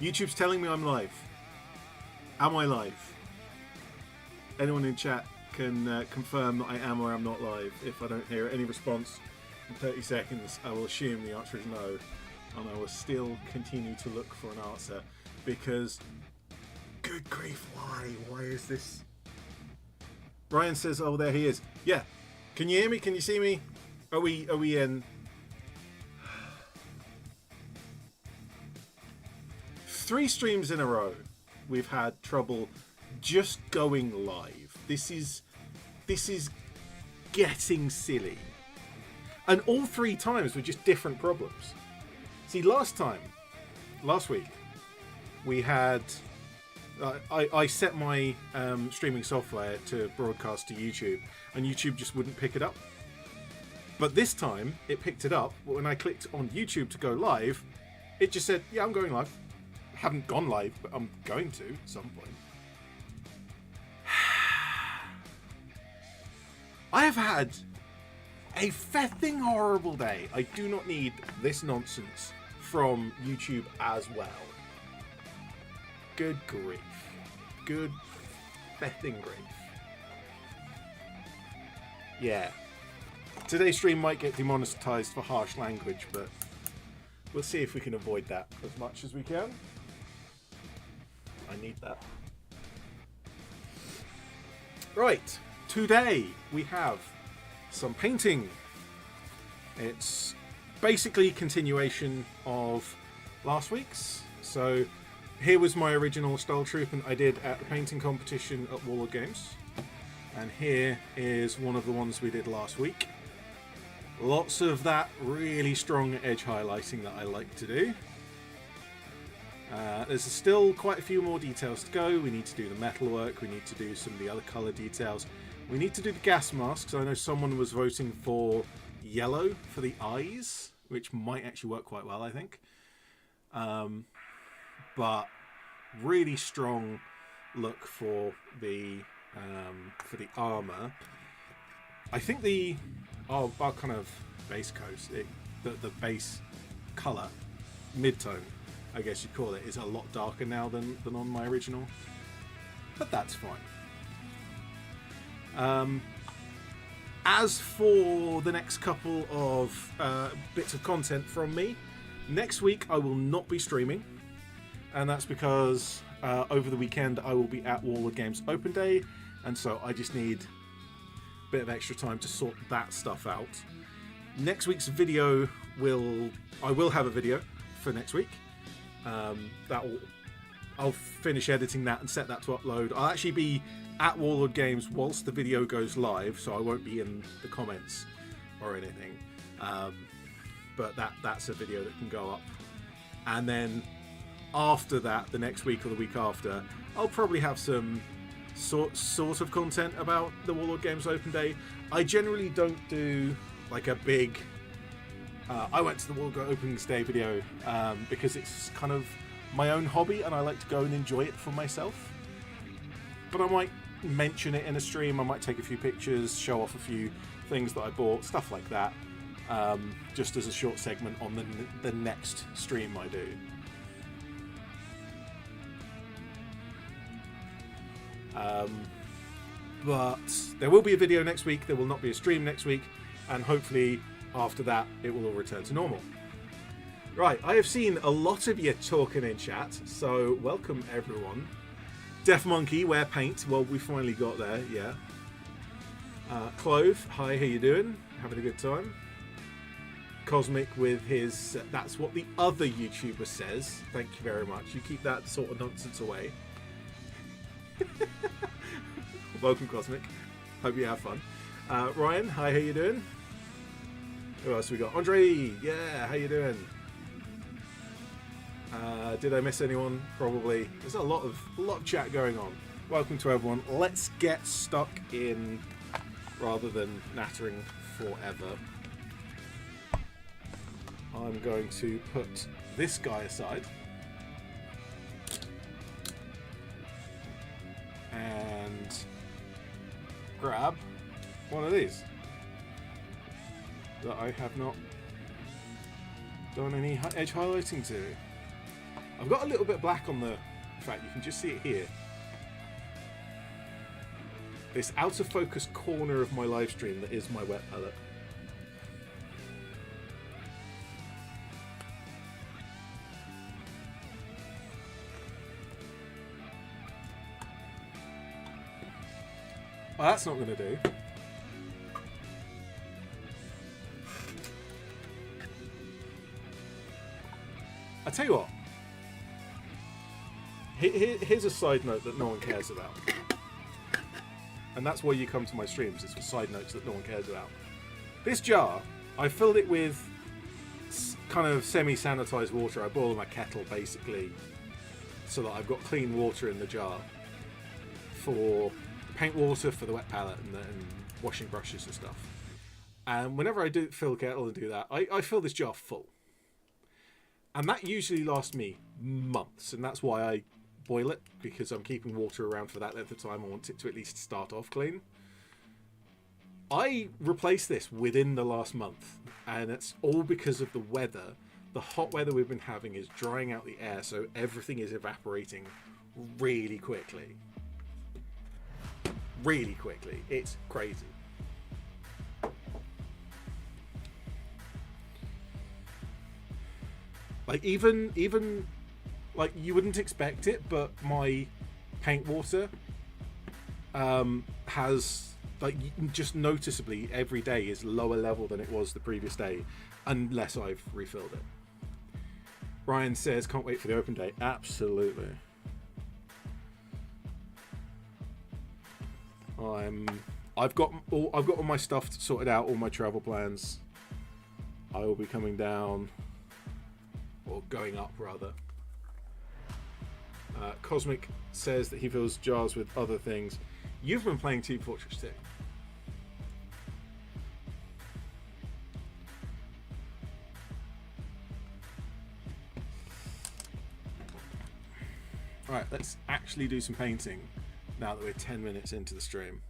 YouTube's telling me I'm live. Am I live? Anyone in chat can confirm that I am or am not live. If I don't hear any response in 30 seconds, I will assume the answer is no. And I will still continue to look for an answer. Because, good grief, why? Why is this? Ryan says, oh, there he is. Yeah. Can you hear me? Can you see me? Are we in? 3 streams in a row, we've had trouble just going live. This is getting silly. And all 3 times were just different problems. See, last week, we had... I set my streaming software to broadcast to YouTube, and YouTube just wouldn't pick it up. But this time, it picked it up. But when I clicked on YouTube to go live, it just said, yeah, I'm going live. I haven't gone live, but I'm going to at some point. I have had a fething horrible day. I do not need this nonsense from YouTube as well. Good grief. Good fething grief. Yeah. Today's stream might get demonetized for harsh language, but we'll see if we can avoid that as much as we can. I need that. Right. Today we have some painting. It's basically a continuation of last week's. So here was my original Stahltruppen I did at the painting competition at Warlord Games. And here is one of the ones we did last week. Lots of that really strong edge highlighting that I like to do. There's still quite a few more details to go. We need to do the metalwork, we need to do some of the other colour details. We need to do the gas masks. I know someone was voting for yellow for the eyes, which might actually work quite well, I think. But really strong look for the armour. I think our kind of base coat, the base colour, mid-tone, I guess you'd call it, is a lot darker now than on my original. But that's fine. As for the next couple of bits of content from me, next week I will not be streaming. And that's because over the weekend I will be at Warlord Games Open Day. And so I just need a bit of extra time to sort that stuff out. Next week's video I will have a video for next week. I'll finish editing that and set that to upload. I'll actually be at Warlord Games whilst the video goes live, so I won't be in the comments or anything. But that's a video that can go up. And then after that, the next week or the week after, I'll probably have some sort of content about the Warlord Games Open Day. I generally don't do like a big I went to the Warlord Openings Day video because it's kind of my own hobby and I like to go and enjoy it for myself. But I might mention it in a stream, I might take a few pictures, show off a few things that I bought, stuff like that, just as a short segment on the next stream I do. But there will be a video next week, there will not be a stream next week, and hopefully after that it will all return to normal. Right, I have seen a lot of you talking in chat, so welcome everyone. Deaf Monkey, wear paint. Well, we finally got there, yeah. Clove, hi, how you doing? Having a good time? Cosmic with his, that's what the other YouTuber says. Thank you very much. You keep that sort of nonsense away. Welcome, Cosmic. Hope you have fun. Ryan, hi, how you doing? Who else we got? Andre, yeah, how you doing? Did I miss anyone? Probably. There's a lot of chat going on. Welcome to everyone. Let's get stuck in rather than nattering forever. I'm going to put this guy aside. And grab one of these that I have not done any edge highlighting to. I've got a little bit of black on the... In fact, you can just see it here. This out of focus corner of my live stream that is my wet palette. Well, that's not going to do. I tell you what. Here's a side note that no one cares about. And that's why you come to my streams, is for side notes that no one cares about. This jar, I filled it with kind of semi-sanitized water. I boil my kettle, basically, so that I've got clean water in the jar for paint water, for the wet palette, and washing brushes and stuff. And whenever I do fill the kettle and do that, I fill this jar full. And that usually lasts me months, and that's why I boil it, because I'm keeping water around for that length of time. I want it to at least start off clean. I replaced this within the last month, and it's all because of the weather. The hot weather we've been having is drying out the air, so everything is evaporating really quickly. Really quickly. It's crazy. Like, even like, you wouldn't expect it, but my paint water has, like, just noticeably every day is lower level than it was the previous day, unless I've refilled it. Ryan says, can't wait for the open day. Absolutely. I've got all my stuff sorted out, all my travel plans. I will be coming down, or going up rather. Cosmic says that he fills jars with other things. You've been playing Team Fortress 2. Alright, let's actually do some painting now that we're 10 minutes into the stream.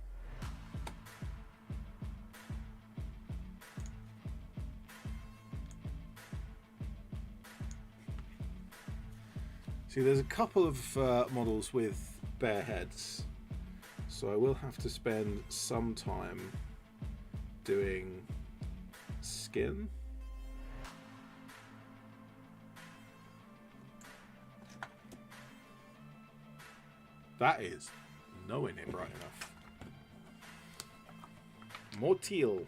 See, there's a couple of models with bare heads, so I will have to spend some time doing skin. That is nowhere near bright enough. More teal.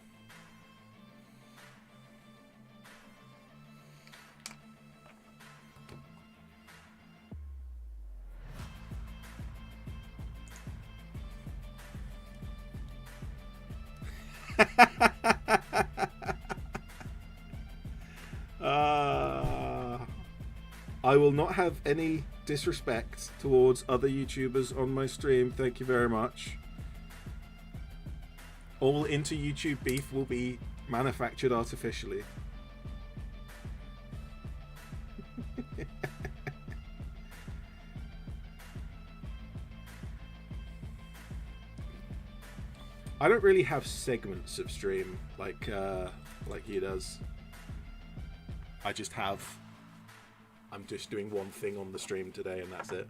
I will not have any disrespect towards other YouTubers on my stream. Thank you very much. All into YouTube beef will be manufactured artificially. I don't really have segments of stream like he does. I just have... I'm just doing one thing on the stream today, and that's it.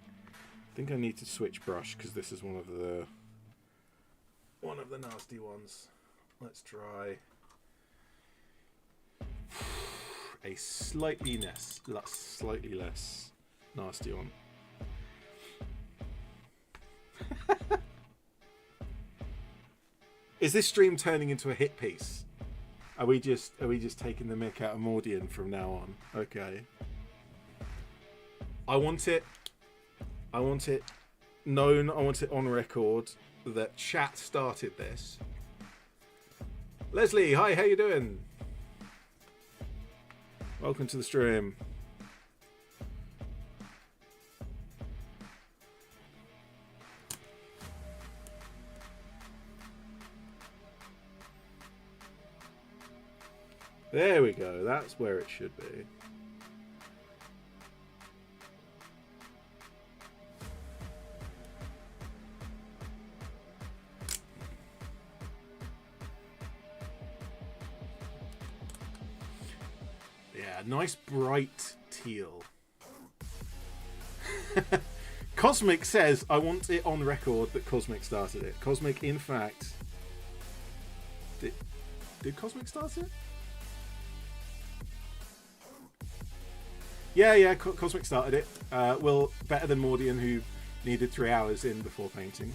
I think I need to switch brush because this is one of the nasty ones. Let's try a slightly less nasty one. Is this stream turning into a hit piece? Are we just taking the mick out of Mordian from now on? Okay. I want it known, I want it on record that chat started this. Leslie, hi, how you doing? Welcome to the stream. There we go, that's where it should be. Yeah, Yeah, nice bright teal. Cosmic says, I want it on record that Cosmic started it. Cosmic, in fact... Did Cosmic start it? Yeah, Cosmic started it. Well, better than Mordian, who needed 3 hours in before painting.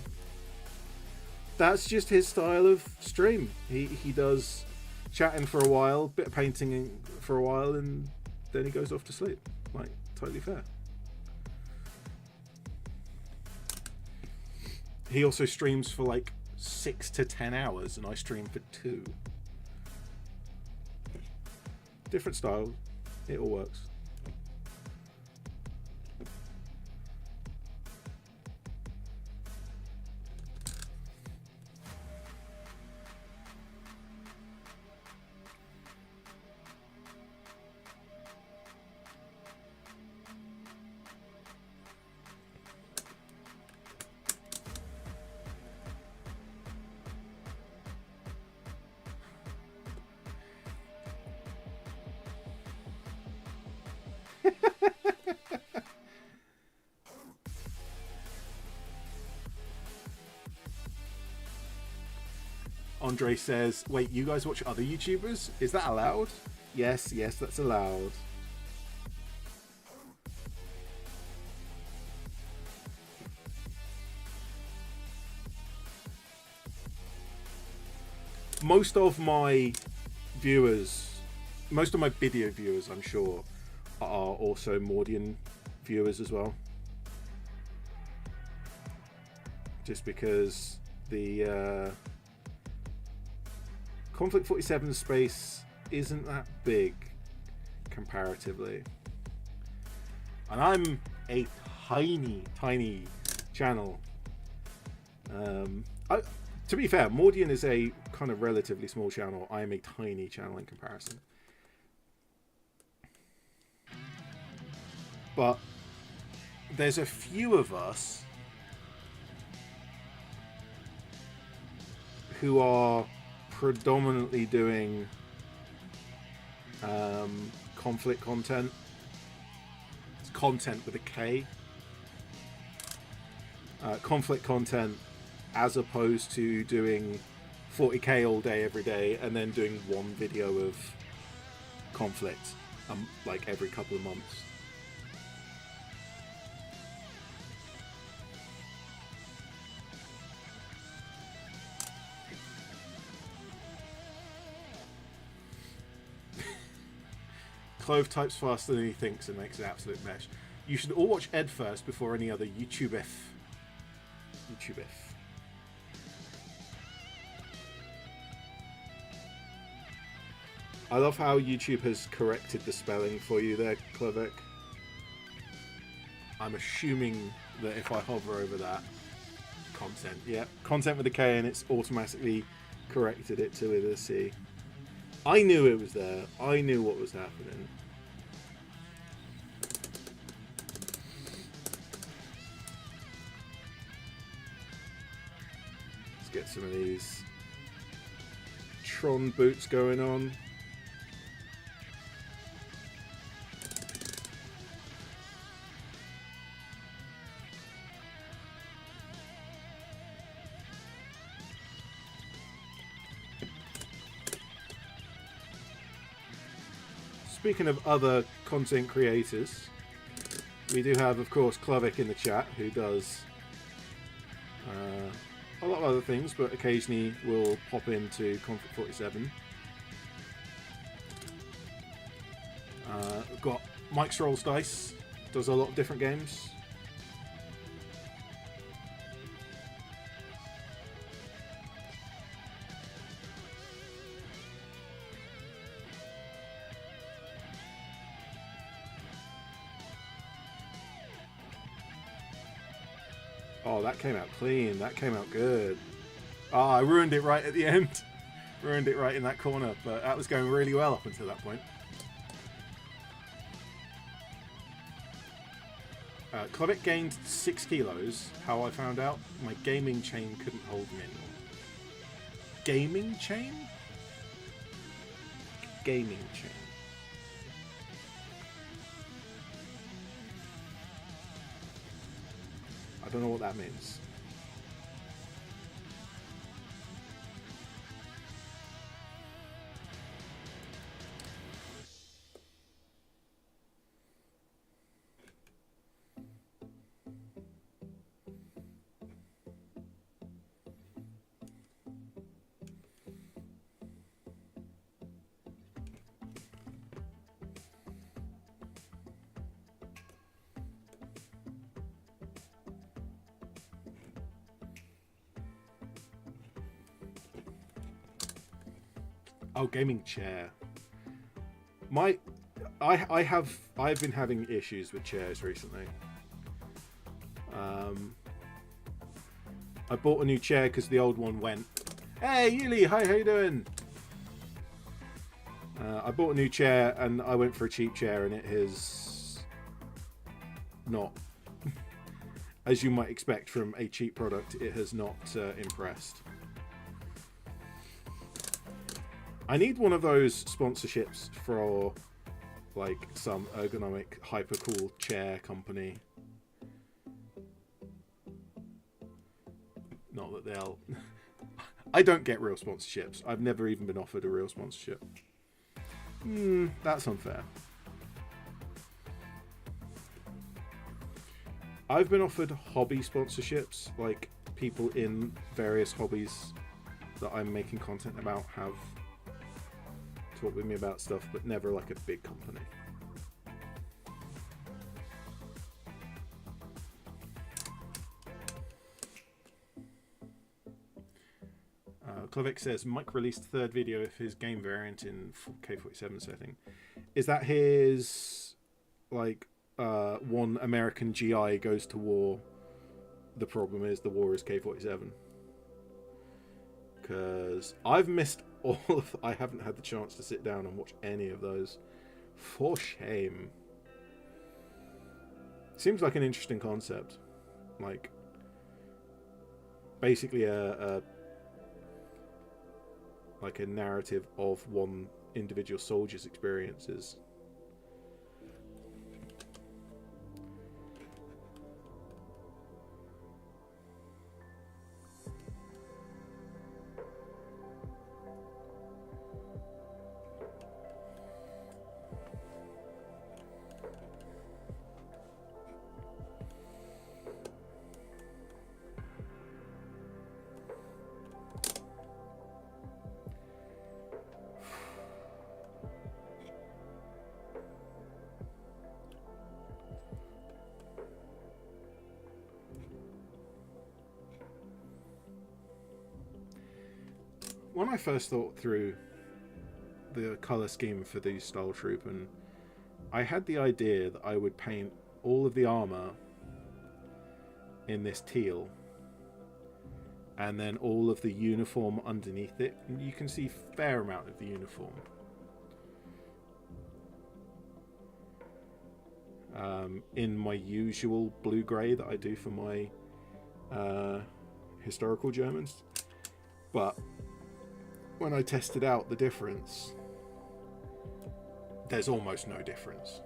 That's just his style of stream. He does chatting for a while, bit of painting for a while, and then he goes off to sleep. Like, totally fair. He also streams for like 6 to 10 hours, and I stream for 2. Different styles. It all works. Andre says, wait, you guys watch other YouTubers? Is that allowed? Yes, that's allowed. Most of my video viewers, I'm sure, are also Mordian viewers as well. Just because the Konflikt 47 space isn't that big comparatively. And I'm a tiny channel. To be fair, Mordian is a kind of relatively small channel. I am a tiny channel in comparison. But there's a few of us who are predominantly doing Konflikt content. It's content with a K. Konflikt content, as opposed to doing 40k all day every day and then doing one video of Konflikt like every couple of months. Clove types faster than he thinks and makes an absolute mess. You should all watch Ed first before any other YouTube. I love how YouTube has corrected the spelling for you there, Clovek. I'm assuming that if I hover over that, content, yeah, content with a K, and it's automatically corrected it to with a C. I knew it was there. I knew what was happening. Let's get some of these Tron boots going on. Speaking of other content creators, we do have, of course, Clovek in the chat, who does a lot of other things, but occasionally will pop into Konflikt 47. We've got Mike Strolls Dice, does a lot of different games. Oh, that came out clean. That came out good. Oh, I ruined it right at the end. Ruined it right in that corner, but that was going really well up until that point. Clovek gained 6 kilos. How I found out? My gaming chain couldn't hold me anymore. Gaming chain? Gaming chain. don't know what that means. Oh, gaming chair. I've been having issues with chairs recently. I bought a new chair because the old one went. Hey, Yuli, hi, how you doing? I bought a new chair and I went for a cheap chair, and it has not, as you might expect from a cheap product, it has not impressed. I need one of those sponsorships for like some ergonomic hyper cool chair company. Not that they'll I don't get real sponsorships. I've never even been offered a real sponsorship. That's unfair. I've been offered hobby sponsorships, like people in various hobbies that I'm making content about have talked with me about stuff, but never like a big company. Klavik says Mike released third video of his game variant in K47 setting. Is that his like one American GI goes to war? The problem is the war is K47. Because I've missed all of. I haven't had the chance to sit down and watch any of those. For shame. Seems like an interesting concept. Like basically a narrative of one individual soldier's experiences. When I first thought through the colour scheme for these Stahltruppen, I had the idea that I would paint all of the armour in this teal, and then all of the uniform underneath it. And you can see a fair amount of the uniform. In my usual blue-grey that I do for my historical Germans. But when I tested out the difference, there's almost no difference.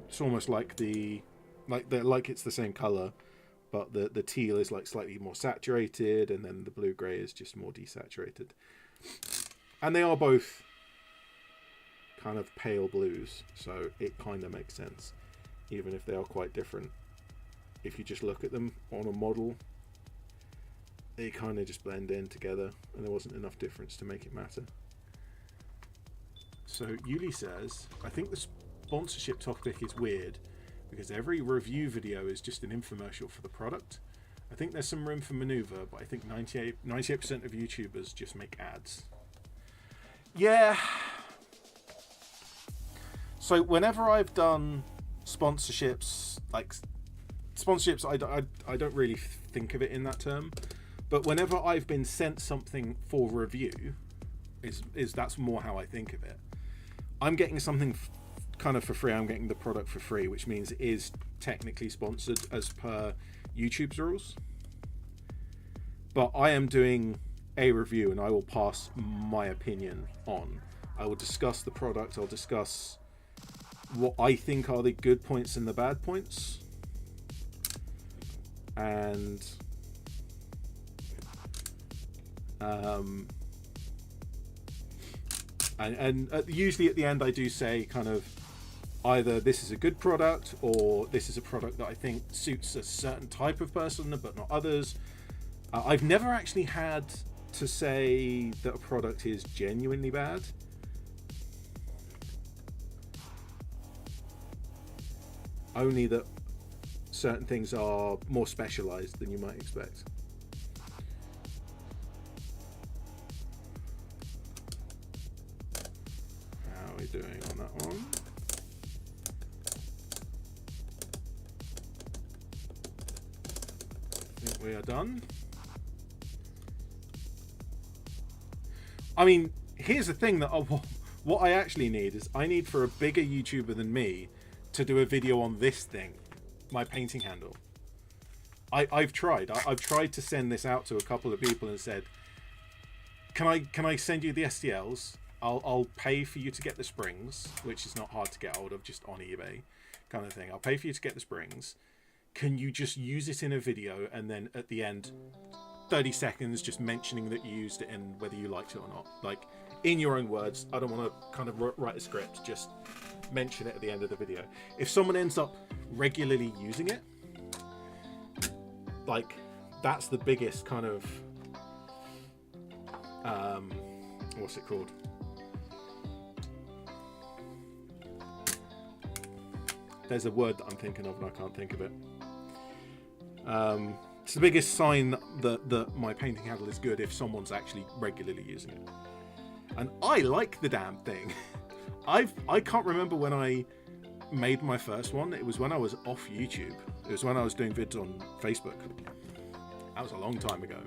It's almost like it's the same color, but the teal is like slightly more saturated, and then the blue-grey is just more desaturated. And they are both kind of pale blues, so it kind of makes sense, even if they are quite different. If you just look at them on a model, they kind of just blend in together, and there wasn't enough difference to make it matter. So Yuli says, I think the sponsorship topic is weird, because every review video is just an infomercial for the product. I think there's some room for maneuver, but I think 98% of YouTubers just make ads. Yeah. So whenever I've done sponsorships, I don't really think of it in that term. But whenever I've been sent something for review, that's more how I think of it. I'm getting something kind of for free. I'm getting the product for free, which means it is technically sponsored as per YouTube's rules. But I am doing a review, and I will pass my opinion on. I will discuss the product. I'll discuss what I think are the good points and the bad points. And usually at the end I do say kind of either this is a good product or this is a product that I think suits a certain type of person but not others. I've never actually had to say that a product is genuinely bad. Only that certain things are more specialized than you might expect. How are we doing on that one? I think we are done. I mean, here's the thing that what I actually need is I need for a bigger YouTuber than me to do a video on this thing, my painting handle. I've tried to send this out to a couple of people and said, can I send you the STLs? I'll pay for you to get the springs, which is not hard to get hold of, just on eBay kind of thing. I'll pay for you to get the springs. Can you just use it in a video, and then at the end 30 seconds just mentioning that you used it and whether you liked it or not, like in your own words. I don't want to kind of write a script, just mention it at the end of the video. If someone ends up regularly using it, like, that's the biggest kind of what's it called, there's a word that I'm thinking of and I can't think of it. It's the biggest sign that my painting handle is good if someone's actually regularly using it. And I like the damn thing. I can't remember when I made my first one. It was when I was off YouTube. It was when I was doing vids on Facebook. That was a long time ago.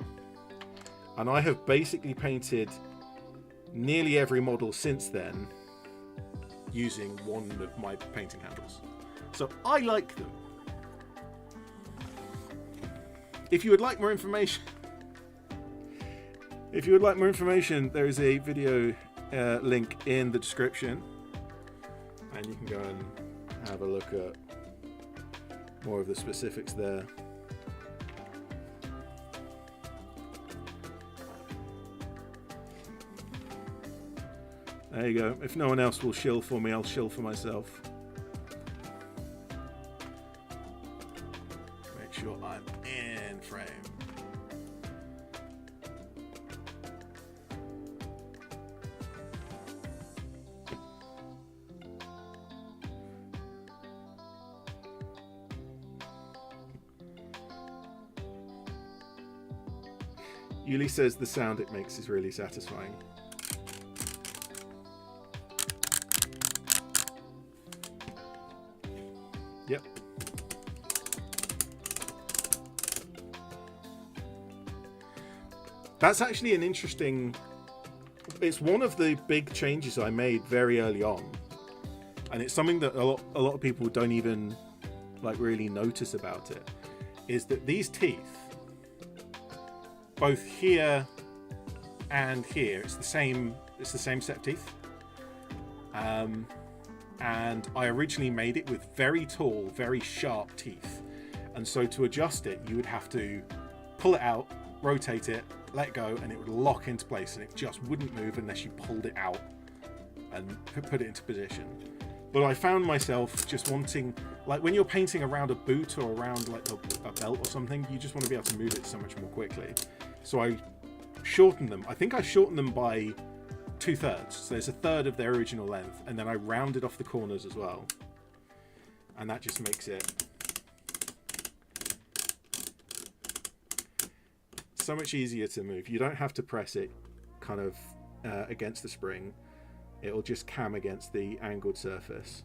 And I have basically painted nearly every model since then using one of my painting handles. So I like them. If you would like more information, there is a video link in the description, and you can go and have a look at more of the specifics there. There you go. If no one else will shill for me, I'll shill for myself. Make sure I'm in frame. Yuli says the sound it makes is really satisfying. Yep. That's actually an interesting... It's one of the big changes I made very early on. And it's something that a lot of people don't even like really notice about it. Is that these teeth, both here and here, it's the same set of teeth. And I originally made it with very tall, very sharp teeth. And so to adjust it, you would have to pull it out, rotate it, let go, and it would lock into place, and it just wouldn't move unless you pulled it out and put it into position. But I found myself just wanting, like when you're painting around a boot or around like a belt or something, you just want to be able to move it so much more quickly. So I shortened them. I think I shortened them by 2/3. So there's a third of their original length, and then I rounded off the corners as well. And that just makes it so much easier to move. You don't have to press it kind of against the spring. It'll just cam against the angled surface.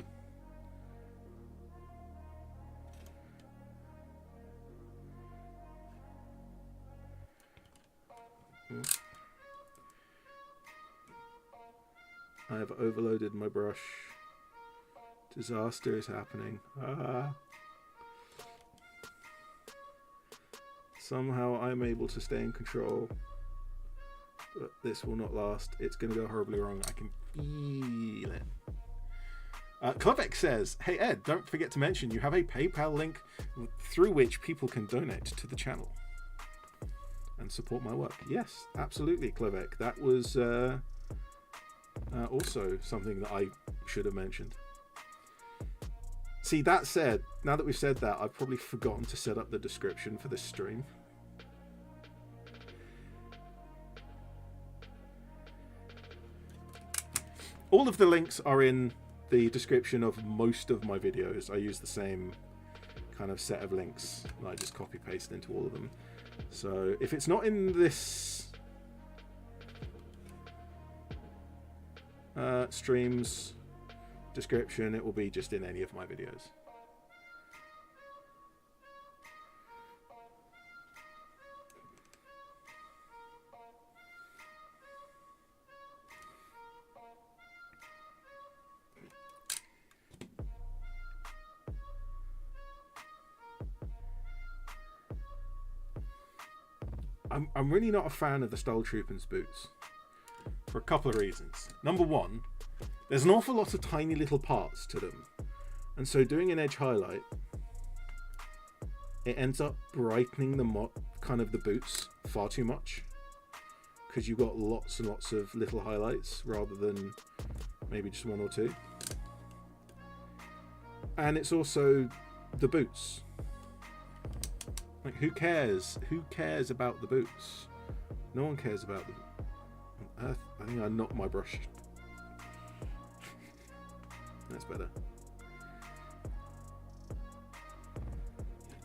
I have overloaded my brush Disaster is happening. Somehow I'm able to stay in control. But this will not last. It's going to go horribly wrong. I can feel it. Klovek says, hey Ed, don't forget to mention you have a PayPal link through which people can donate to the channel and support my work. Yes, absolutely, Klovek. That was also something that I should have mentioned. See, that said, now that we've said that, I've probably forgotten to set up the description for this stream. All of the links are in the description of most of my videos. I use the same kind of set of links that I just copy paste into all of them. So if it's not in this stream's description, it will be just in any of my videos. I'm really not a fan of the Stahltruppen's boots for a couple of reasons. Number one, there's an awful lot of tiny little parts to them, and so doing an edge highlight, it ends up brightening the kind of the boots far too much because you've got lots and lots of little highlights rather than maybe just one or two. And it's also the boots. Like, who cares? Who cares about the boots? No one cares about them. On Earth, I think I knocked my brush. That's better.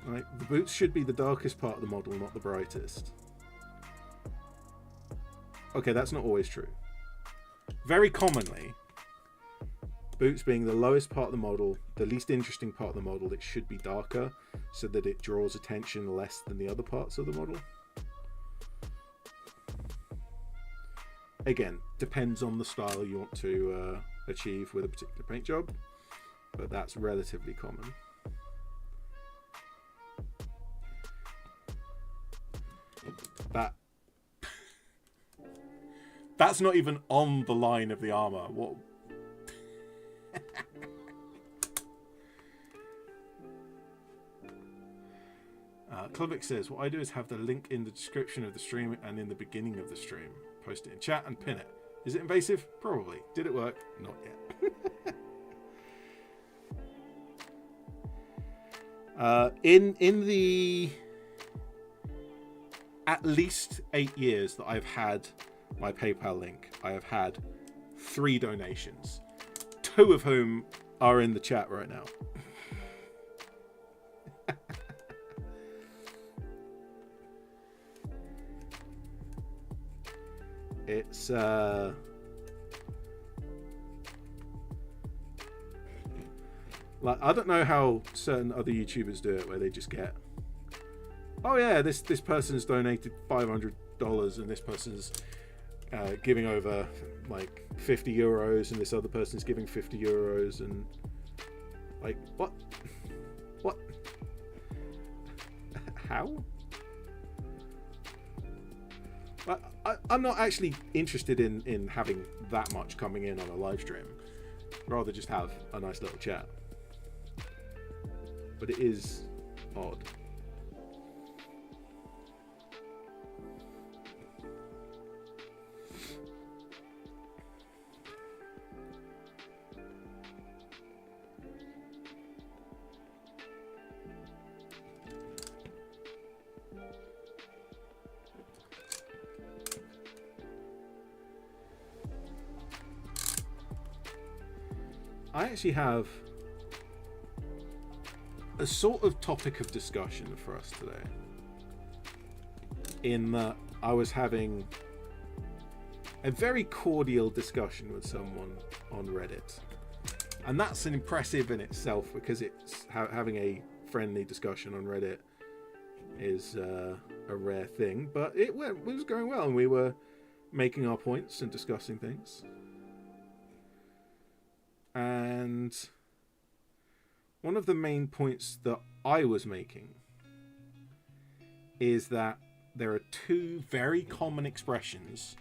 Like, the boots should be the darkest part of the model, not the brightest. Okay, that's not always true. Very commonly, boots being the lowest part of the model, the least interesting part of the model, it should be darker so that it draws attention less than the other parts of the model. Again, depends on the style you want to achieve with a particular paint job, but that's relatively common. That's not even on the line of the armor. What? Klovik says, what I do is have the link in the description of the stream and in the beginning of the stream. Post it in chat and pin it. Is it invasive? Probably. Did it work? Not yet. In the at least 8 years that I've had my PayPal link, I have had 3 donations, 2 of whom are in the chat right now. It's like, I don't know how certain other YouTubers do it, where they just get, oh yeah, this person's donated $500 and this person's giving over like 50 euros and this other person's giving 50 euros and like, what how? I'm not actually interested in having that much coming in on a live stream. Rather just have a nice little chat. But it is odd. I actually have a sort of topic of discussion for us today, in that I was having a very cordial discussion with someone on Reddit, and that's an impressive in itself, because it's having a friendly discussion on Reddit is a rare thing, but it was going well, and we were making our points and discussing things. And one of the main points that I was making is that there are two very common expressions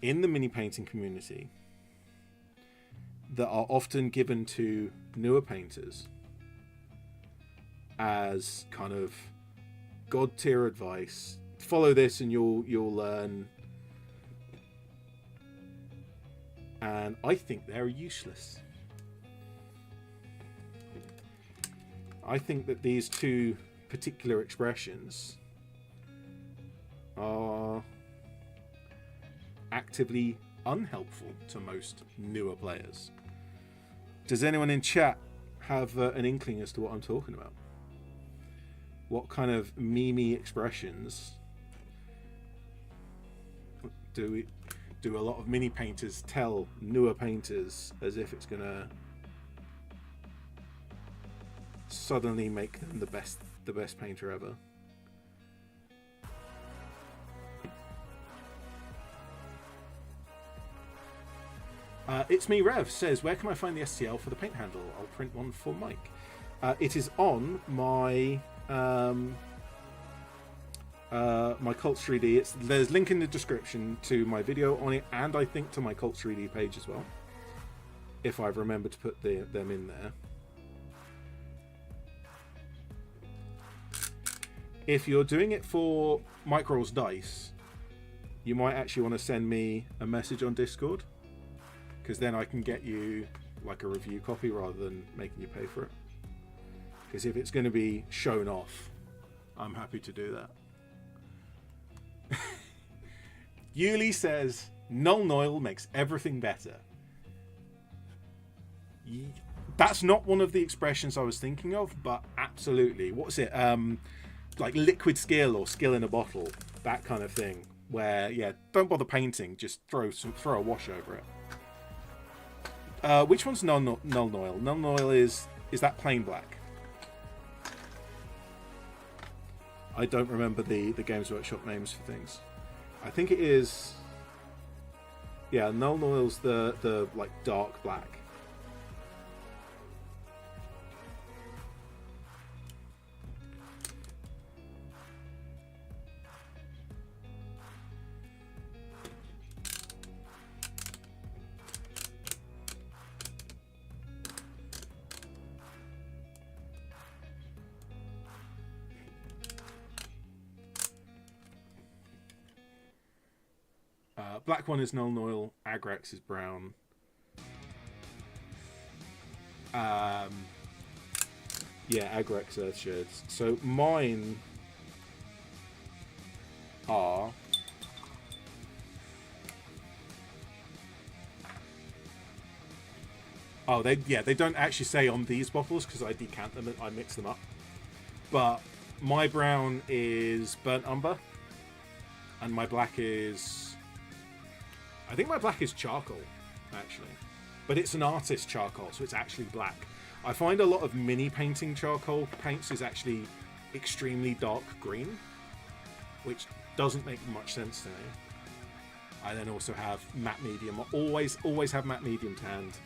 in the mini painting community that are often given to newer painters as kind of god tier advice. Follow this and you'll learn. And I think they're useless. I think that these two particular expressions are actively unhelpful to most newer players. Does anyone in chat have an inkling as to what I'm talking about? What kind of meme expressions do a lot of mini painters tell newer painters as if it's gonna suddenly make them the best painter ever? It's me, Rev, says, where can I find the STL for the paint handle? I'll print one for Mike. It is on my my Cult 3D. There's a link in the description to my video on it, and I think to my Cult 3D page as well, if I've remembered to put them in there. If you're doing it for Mike Rolls Dice, you might actually want to send me a message on Discord, because then I can get you like a review copy rather than making you pay for it. Because if it's going to be shown off, I'm happy to do that. Yuli says, Null Noil makes everything better. That's not one of the expressions I was thinking of, but absolutely. What's it? Like liquid skill or skill in a bottle. That kind of thing. Where, yeah, don't bother painting, just throw a wash over it. Which one's Null Noil? Null Noil is that plain black? I don't remember the Games Workshop names for things. I think it is. Yeah, Null Noil's the like dark black. Black one is Null Noil, Agrax is brown. Yeah, Agrax Earthshards. So mine are they don't actually say on these bottles because I decant them and I mix them up. But my brown is Burnt Umber and my black is, I think my black is charcoal, actually. But it's an artist charcoal, so it's actually black. I find a lot of mini painting charcoal paints is actually extremely dark green, which doesn't make much sense to me. I then also have matte medium. I always have matte medium tanned.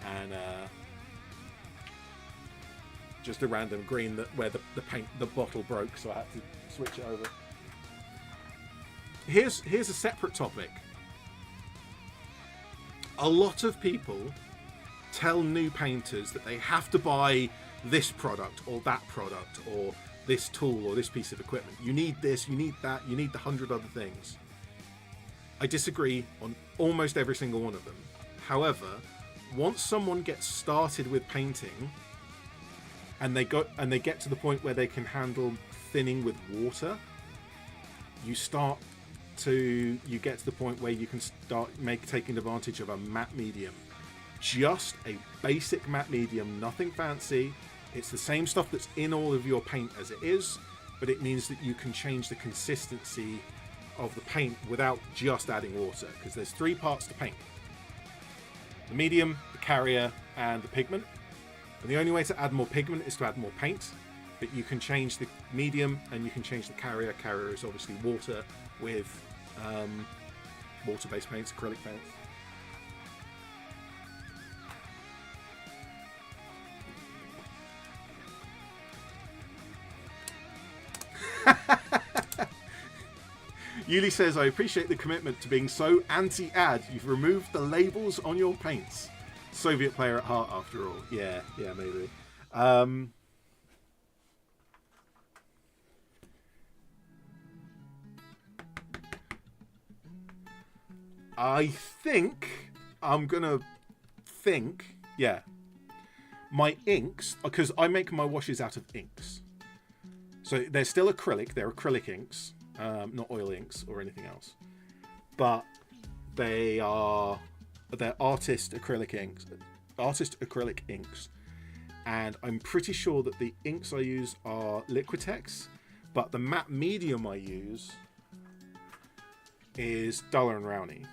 And just a random green where the bottle broke, so I had to switch it over. Here's a separate topic. A lot of people tell new painters that they have to buy this product or that product or this tool or this piece of equipment. You need this, you need that, you need the 100 other things. I disagree on almost every single one of them. However, once someone gets started with painting and they get to the point where they can handle thinning with water, you get to the point where you can start taking advantage of a matte medium. Just a basic matte medium, nothing fancy. It's the same stuff that's in all of your paint as it is, but it means that you can change the consistency of the paint without just adding water, because there's 3 parts to paint: the medium, the carrier, and the pigment. And the only way to add more pigment is to add more paint, but you can change the medium and you can change the carrier. Carrier is obviously water with water-based paints, acrylic paints. Yuli says, I appreciate the commitment to being so anti-ad. You've removed the labels on your paints. Soviet player at heart, after all. Yeah, maybe. I think I'm gonna think, yeah. My inks, because I make my washes out of inks. So they're still acrylic. They're acrylic inks, not oil inks or anything else. But they're artist acrylic inks. And I'm pretty sure that the inks I use are Liquitex, but the matte medium I use is Duller & Rowney.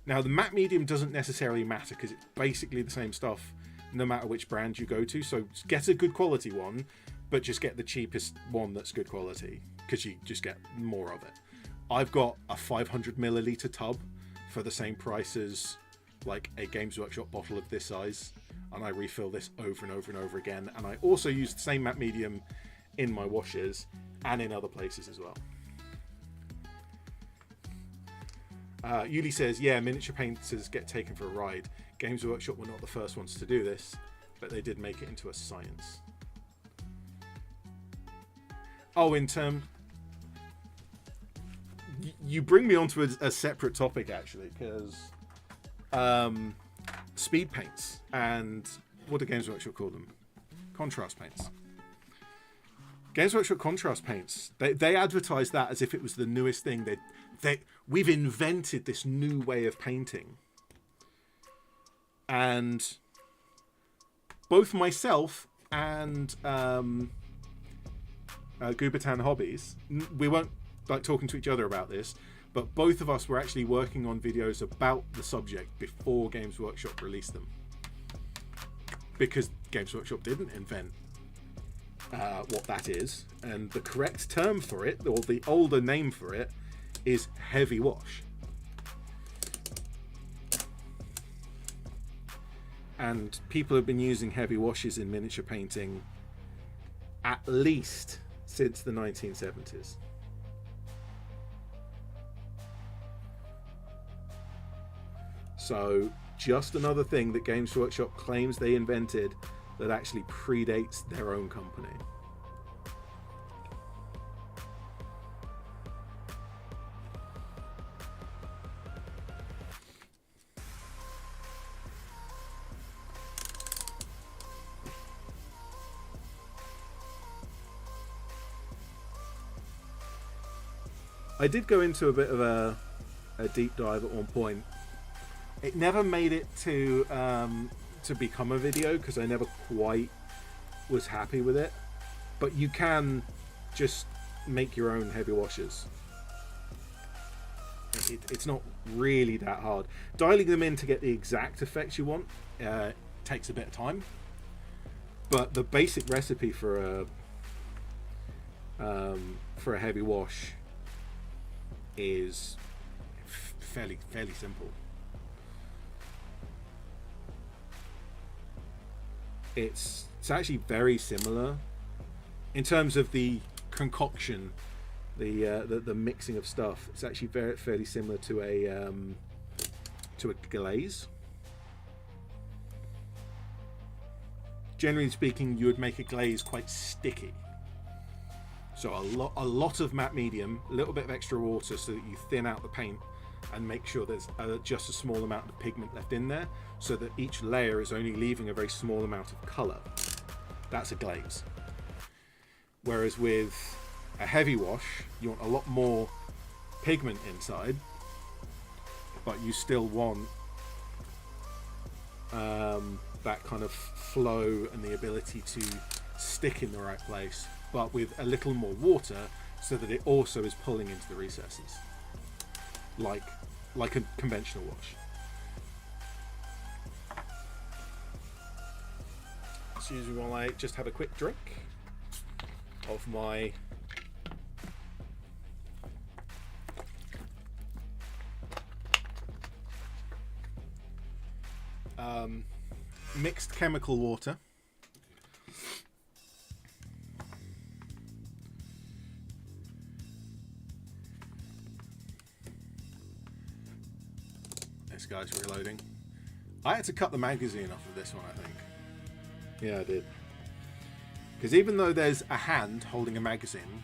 Now, the matte medium doesn't necessarily matter because it's basically the same stuff no matter which brand you go to. So get a good quality one, but just get the cheapest one that's good quality because you just get more of it. I've got a 500 milliliter tub for the same price as like a Games Workshop bottle of this size, and I refill this over and over and over again. And I also use the same matte medium in my washes and in other places as well. Yuli says, yeah, miniature painters get taken for a ride. Games Workshop were not the first ones to do this, but they did make it into a science. Oh, in terms... You bring me onto a separate topic, actually, because speed paints and... What do Games Workshop call them? Contrast paints. Games Workshop contrast paints. They advertise that as if it was the newest thing. We've invented this new way of painting. And both myself and Goobertan Hobbies, we weren't like talking to each other about this, but both of us were actually working on videos about the subject before Games Workshop released them. Because Games Workshop didn't invent what that is, and the correct term for it, or the older name for it, is heavy wash. And people have been using heavy washes in miniature painting at least since the 1970s. So just another thing that Games Workshop claims they invented that actually predates their own company. I did go into a bit of a deep dive at one point. It never made it to become a video because I never quite was happy with it. But you can just make your own heavy washes. It's not really that hard. Dialing them in to get the exact effects you want takes a bit of time. But the basic recipe for a heavy wash is fairly simple. It's actually very similar in terms of the concoction, the mixing of stuff. It's actually fairly similar to a glaze. Generally speaking, you would make a glaze quite sticky. So a lot of matte medium, a little bit of extra water so that you thin out the paint and make sure there's just a small amount of pigment left in there so that each layer is only leaving a very small amount of colour. That's a glaze. Whereas with a heavy wash, you want a lot more pigment inside, but you still want that kind of flow and the ability to stick in the right place, but with a little more water so that it also is pulling into the recesses, like a conventional wash. Excuse me while I just have a quick drink of my mixed chemical water. This guy's reloading. I had to cut the magazine off of this one, I think. Yeah, I did. Because even though there's a hand holding a magazine,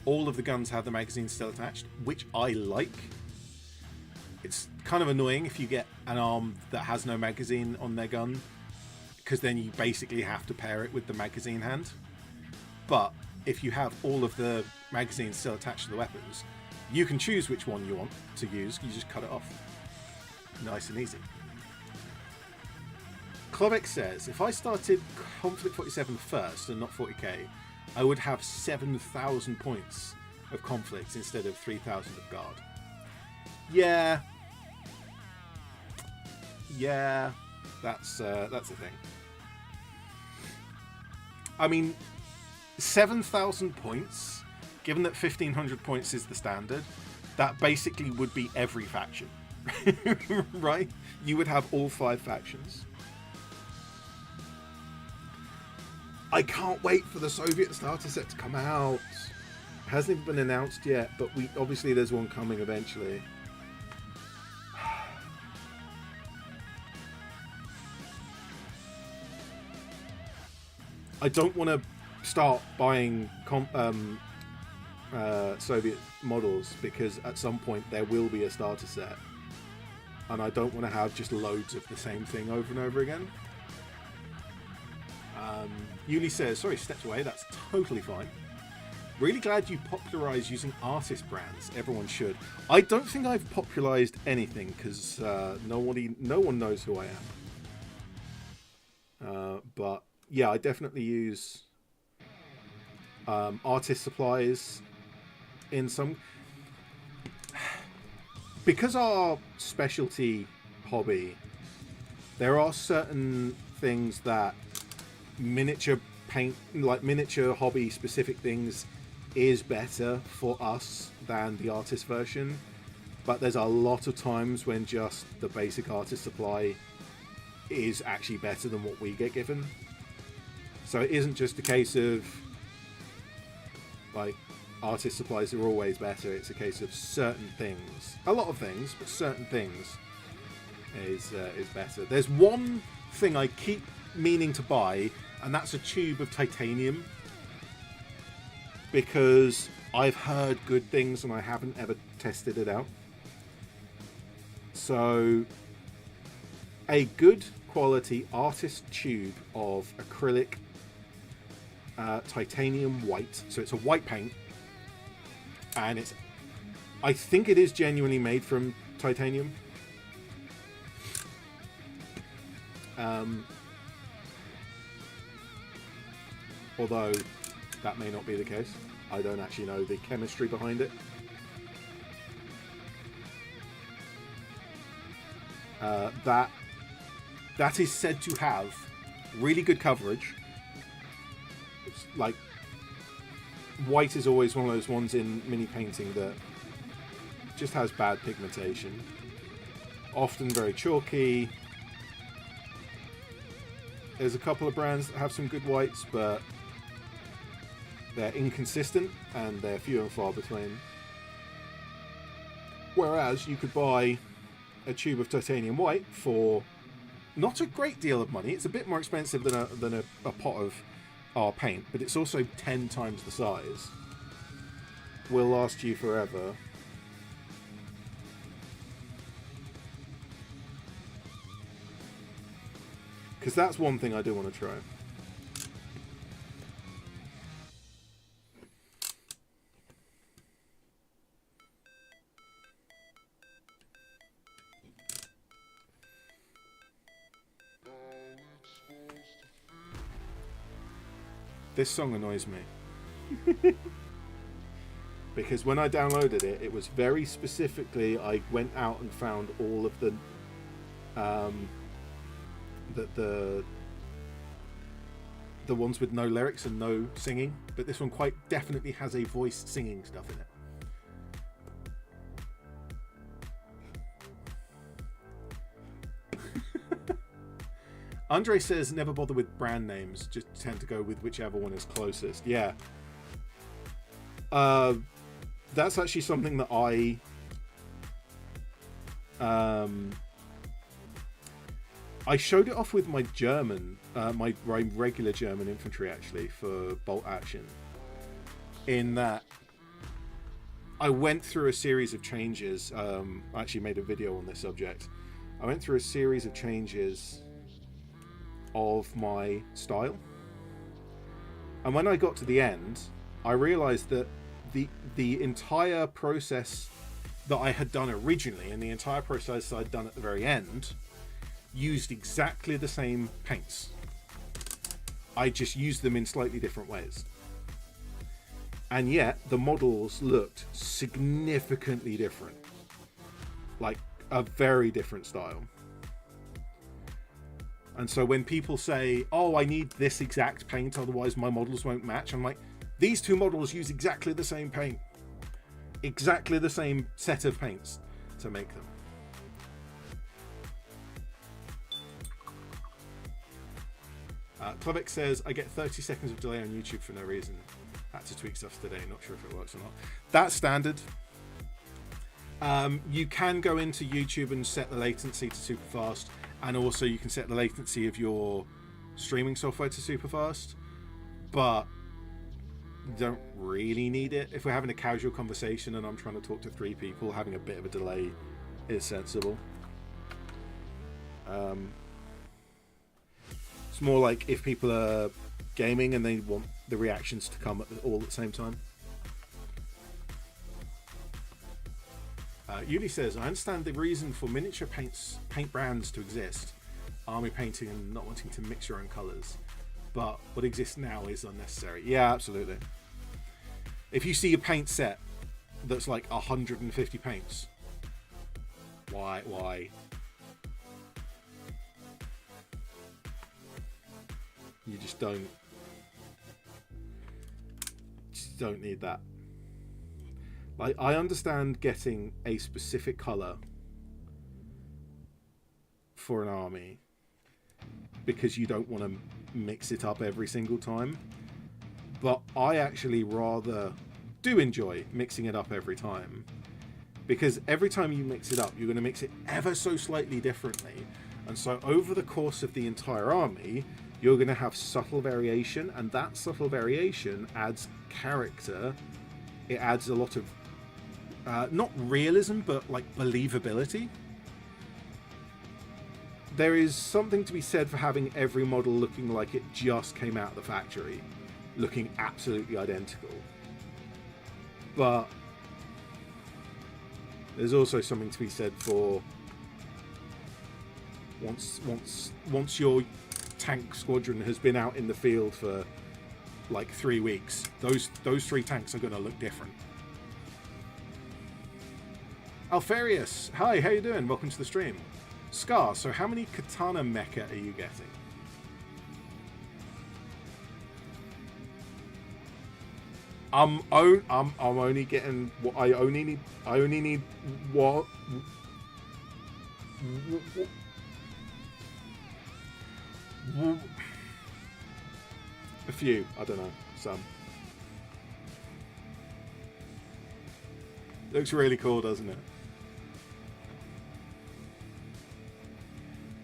all of the guns have the magazine still attached, which I like. It's kind of annoying if you get an arm that has no magazine on their gun, because then you basically have to pair it with the magazine hand. But if you have all of the magazines still attached to the weapons, you can choose which one you want to use. You just cut it off. Nice and easy. Klobeck says, if I started Konflikt 47 first and not 40k, I would have 7,000 points of Konflikt instead of 3,000 of Guard. Yeah. Yeah, that's a thing. I mean, 7,000 points, given that 1,500 points is the standard, that basically would be every faction. Right? You would have all 5 factions. I can't wait for the Soviet starter set to come out. It hasn't even been announced yet, but obviously there's one coming eventually. I don't want to start buying Soviet models, because at some point there will be a starter set, and I don't want to have just loads of the same thing over and over again. Yuli says, sorry, stepped away, that's totally fine. Really glad you popularised using artist brands. Everyone should. I don't think I've popularised anything, because no one knows who I am. But yeah, I definitely use artist supplies in some, because our specialty hobby, there are certain things that miniature paint, like miniature hobby specific things, is better for us than the artist version. But there's a lot of times when just the basic artist supply is actually better than what we get given. So it isn't just a case of like artist supplies are always better. It's a case of certain things, a lot of things, but certain things is better. There's one thing I keep meaning to buy, and that's a tube of titanium, because I've heard good things and I haven't ever tested it out. So a good quality artist tube of acrylic titanium white, so it's a white paint, and I think it is genuinely made from titanium. Although that may not be the case. I don't actually know the chemistry behind it. That is said to have really good coverage. It's like, white is always one of those ones in mini painting that just has bad pigmentation. Often very chalky. There's a couple of brands that have some good whites, but they're inconsistent and they're few and far between. Whereas you could buy a tube of titanium white for not a great deal of money. It's a bit more expensive than a pot of our paint, but it's also 10 times the size. Will last you forever. Because that's one thing I do want to try. This song annoys me. Because when I downloaded it, it was very specifically, I went out and found all of the the ones with no lyrics and no singing, but this one quite definitely has a voiced singing stuff in it. Andre says never bother with brand names, just tend to go with whichever one is closest. Yeah. That's actually something that I showed it off with my German, my regular German infantry actually for bolt action. In that, I went through a series of changes. I actually made a video on this subject. I went through a series of changes of my style, and when I got to the end, I realized that the entire process that I had done originally and the entire process I'd done at the very end used exactly the same paints. I just used them in slightly different ways. And yet the models looked significantly different. Like a very different style. And so when people say, oh, I need this exact paint, otherwise my models won't match, I'm like, these two models use exactly the same paint. Exactly the same set of paints to make them. Klubik says, I get 30 seconds of delay on YouTube for no reason. Had to tweak stuff today, not sure if it works or not. That's standard. You can go into YouTube and set the latency to super fast, and also you can set the latency of your streaming software to super fast, but you don't really need it. If we're having a casual conversation and I'm trying to talk to 3 people, having a bit of a delay is sensible. It's more like if people are gaming and they want the reactions to come all at the same time. Yuli says, I understand the reason for miniature paint brands to exist, army painting and not wanting to mix your own colours, but what exists now is unnecessary. Yeah, absolutely. If you see a paint set that's like 150 paints, why? You just don't need that. Like, I understand getting a specific color for an army because you don't want to mix it up every single time, but I actually rather do enjoy mixing it up every time, because every time you mix it up, you're going to mix it ever so slightly differently, and so over the course of the entire army, you're going to have subtle variation, and that subtle variation adds character. It adds a lot of not realism, but like believability. There is something to be said for having every model looking like it just came out of the factory, looking absolutely identical. But there's also something to be said for once your tank squadron has been out in the field for like 3 weeks, those 3 tanks are going to look different. Alfarius, hi, how you doing? Welcome to the stream. Scar, so how many katana mecha are you getting? I'm only getting what I only need what a few, I don't know, some. Looks really cool, doesn't it?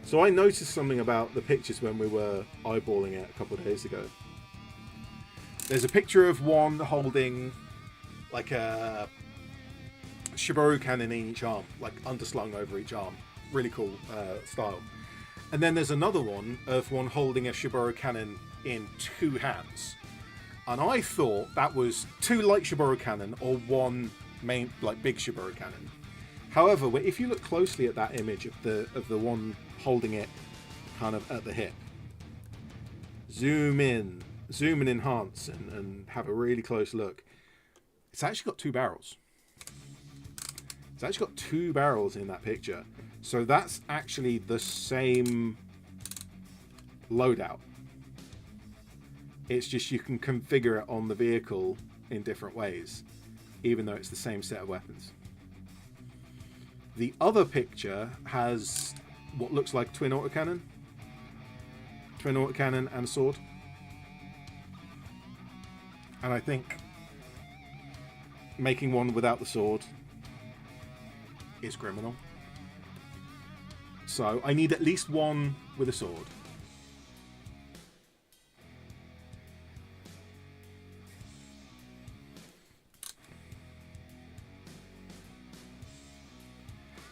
So I noticed something about the pictures when we were eyeballing it a couple of days ago. There's a picture of one holding like a Shiboru cannon in each arm, like underslung over each arm. Really cool style. And then there's another one of one holding a Shiboru cannon in 2 hands. And I thought that was 2 light Shiboru cannon or 1 main, like big Shiboru cannon. However, if you look closely at that image of the one holding it kind of at the hip, zoom in, enhance, and have a really close look, it's actually got 2 barrels. It's actually got 2 barrels in that picture. So that's actually the same loadout. It's just you can configure it on the vehicle in different ways, even though it's the same set of weapons. The other picture has what looks like twin autocannon. Twin autocannon and a sword. And I think making one without the sword is criminal. So I need at least one with a sword.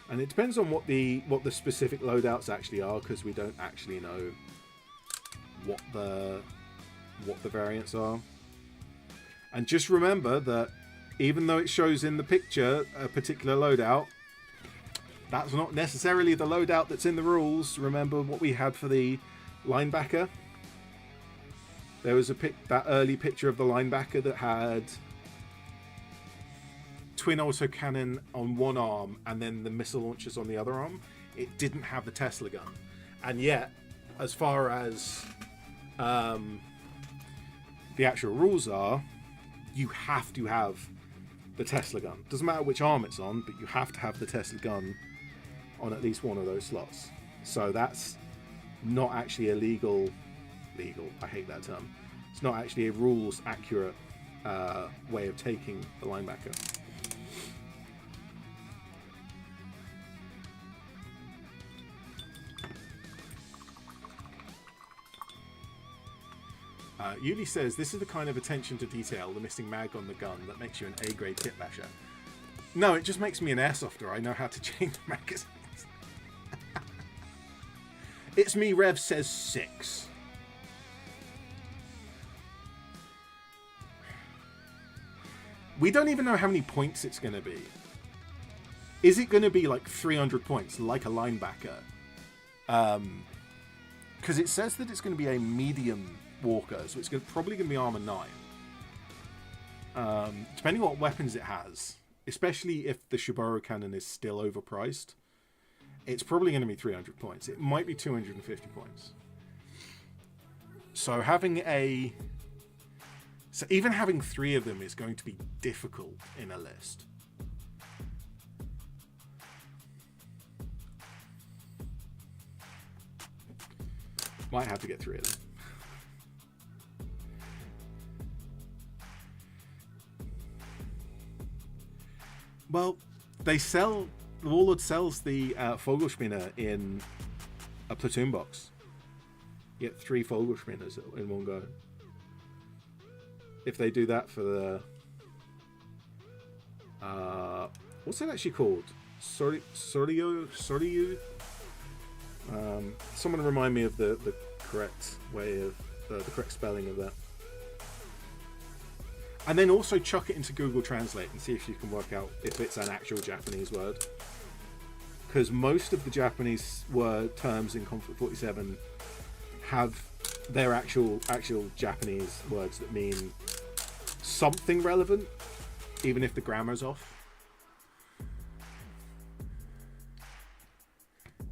And it depends on what the specific loadouts actually are, because we don't actually know what the variants are. And just remember that even though it shows in the picture a particular loadout, that's not necessarily the loadout that's in the rules. Remember what we had for the linebacker? There was that early picture of the linebacker that had twin autocannon on one arm and then the missile launchers on the other arm. It didn't have the Tesla gun. And yet, as far as the actual rules are, you have to have the Tesla gun. Doesn't matter which arm it's on, but you have to have the Tesla gun on at least one of those slots. So that's not actually a legal, I hate that term. It's not actually a rules accurate way of taking the linebacker. Yuli says, this is the kind of attention to detail, the missing mag on the gun, that makes you an A-grade kit basher. No, it just makes me an airsofter. I know how to change the magazines. It's me, Rev says 6. We don't even know how many points it's going to be. Is it going to be like 300 points, like a linebacker? Because it says that it's going to be a medium walker, so it's probably going to be armor 9. Depending on what weapons it has, especially if the Shibaru cannon is still overpriced, it's probably going to be 300 points. It might be 250 points. So even having 3 of them is going to be difficult in a list. Might have to get 3 of them. Well, the Warlord sells the Vogelspinner in a platoon box. You get 3 Vogelspinners in one go. If they do that for the... what's it actually called? Soryu? Someone remind me of the correct way of... the correct spelling of that. And then also chuck it into Google Translate and see if you can work out if it's an actual Japanese word. Because most of the Japanese word terms in Konflikt 47 have their actual Japanese words that mean something relevant, even if the grammar's off.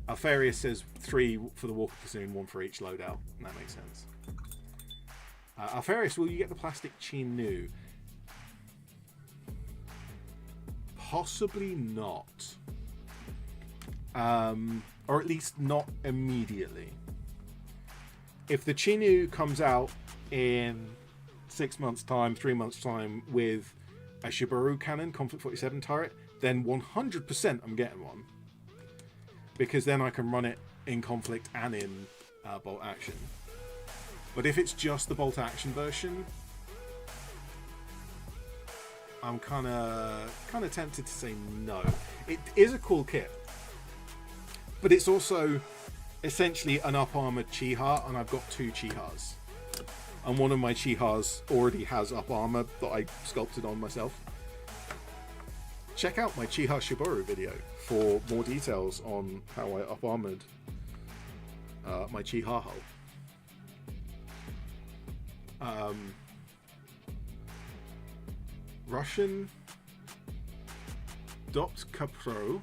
Alfarius says 3 for the Walker Platoon, 1 for each loadout. And that makes sense. Alfarius, will you get the plastic Chinu? Possibly not. Or at least not immediately. If the Chinu comes out in 6 months' time, 3 months' time with a Shibaru cannon, Konflikt 47 turret, then 100% I'm getting one. Because then I can run it in Konflikt and in bolt action. But if it's just the bolt action version, I'm kind of tempted to say no. It is a cool kit, but it's also essentially an up armored Chiha, and I've got 2 Chihas, and one of my Chihas already has up armor that I sculpted on myself. Check out my Chiha Shibaru video for more details on how I up armored my Chiha hull. Russian Kapro,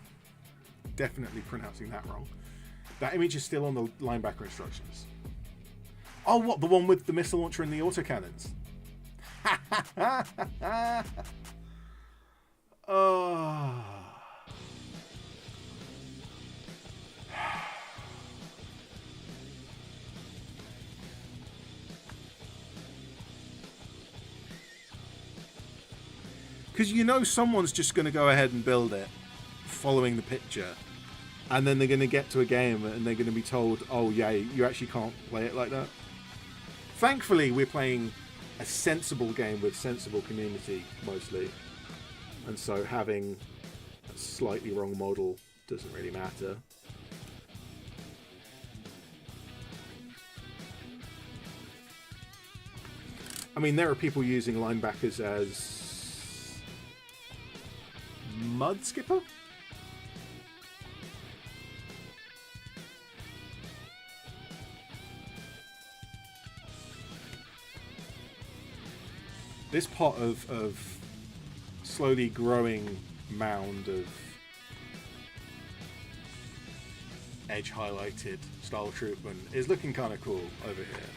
definitely pronouncing that wrong. That image is still on the linebacker instructions. Oh, what, the one with the missile launcher and the autocannons? Oh. Because you know someone's just going to go ahead and build it following the picture And then they're going to get to a game and they're going to be told, oh yeah, you actually can't play it like that. Thankfully, we're playing a sensible game with sensible community, mostly. And so having a slightly wrong model doesn't really matter. I mean, there are people using linebackers as mud skipper? This pot of slowly growing mound of edge highlighted Stahltruppen is looking kind of cool over here.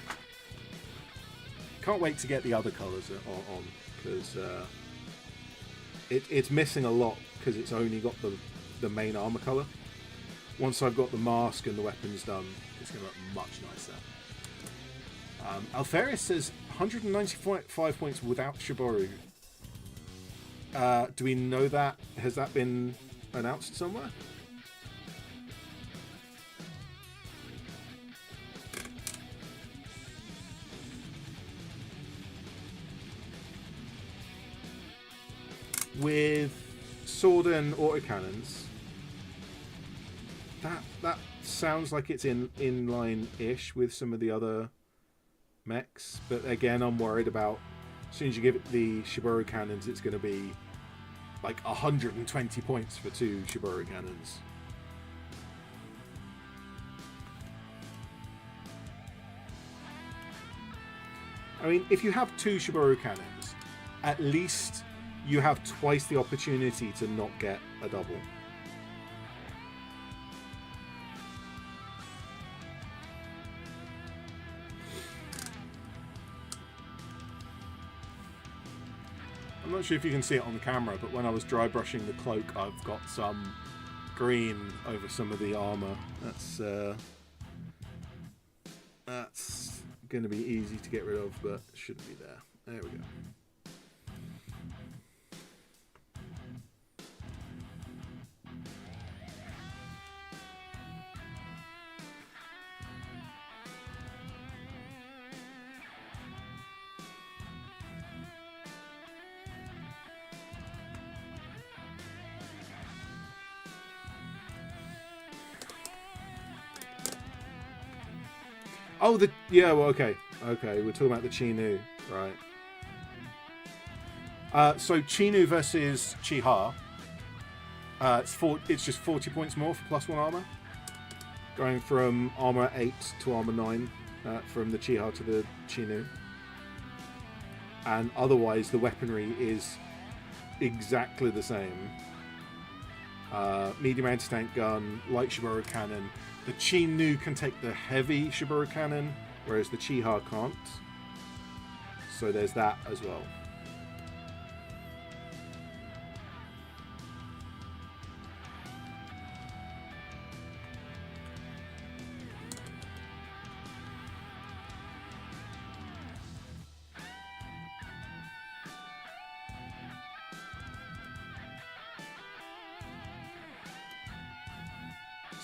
Can't wait to get the other colours on because it's missing a lot because it's only got the main armour colour. Once I've got the mask and the weapons done, it's going to look much nicer. Alfarius says 195 points without Shiboru. Do we know that? Has that been announced somewhere? With sword and autocannons, that sounds like it's in line-ish with some of the other mechs, but again, I'm worried about as soon as you give it the Shiboru cannons, it's going to be like 120 points for 2 Shiboru cannons. I mean, if you have 2 Shiboru cannons, at least you have twice the opportunity to not get a double. I'm not sure if you can see it on the camera, but when I was dry brushing the cloak, I've got some green over some of the armor. That's going to be easy to get rid of, but it shouldn't be there. There we go. Oh, well, okay, we're talking about the Chinu, right? So Chinu versus Chiha, it's just 40 points more for +1 armor, going from armor 8 to armor 9, from the Chiha to the Chinu, and otherwise the weaponry is exactly the same. Medium anti-tank gun, light Shiboru cannon. The Chinu can take the heavy Shiboru cannon, whereas the Chiha can't. So there's that as well.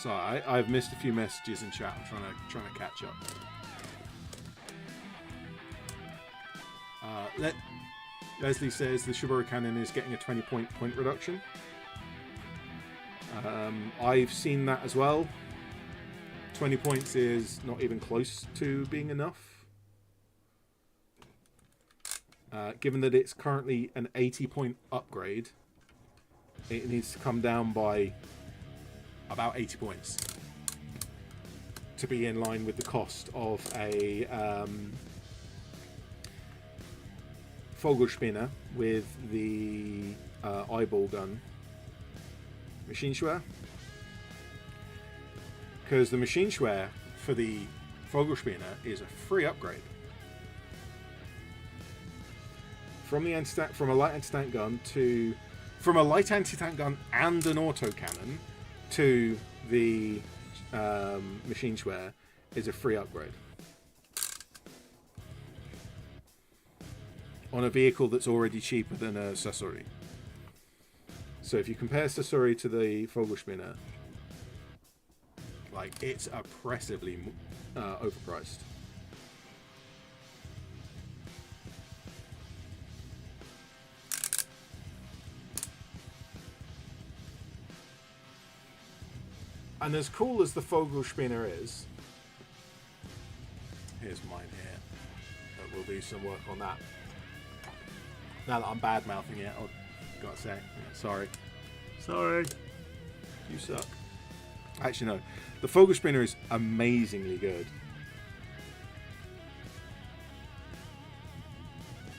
So I've missed a few messages in chat. I'm trying to catch up. Leslie says the Shiboru cannon is getting a 20 point reduction. I've seen that as well. 20 points is not even close to being enough. Given that it's currently an 80 point upgrade, it needs to come down by about 80 points to be in line with the cost of a Vogelspinner with the eyeball gun Maschinengewehr, because the Maschinengewehr for the Vogelspinner is a free upgrade from the from a light anti-tank gun to a light anti-tank gun and an autocannon to the Maschinengewehr is a free upgrade on a vehicle that's already cheaper than a Sasori. So if you compare Sasori to the Vogelspinner, Like, it's oppressively overpriced. And as cool as the Vogelspinner is, here's mine here. But we'll do some work on that. Now that I'm bad-mouthing it, I've got to say, yeah, sorry. Sorry. You suck. Actually, no. The Vogelspinner is amazingly good.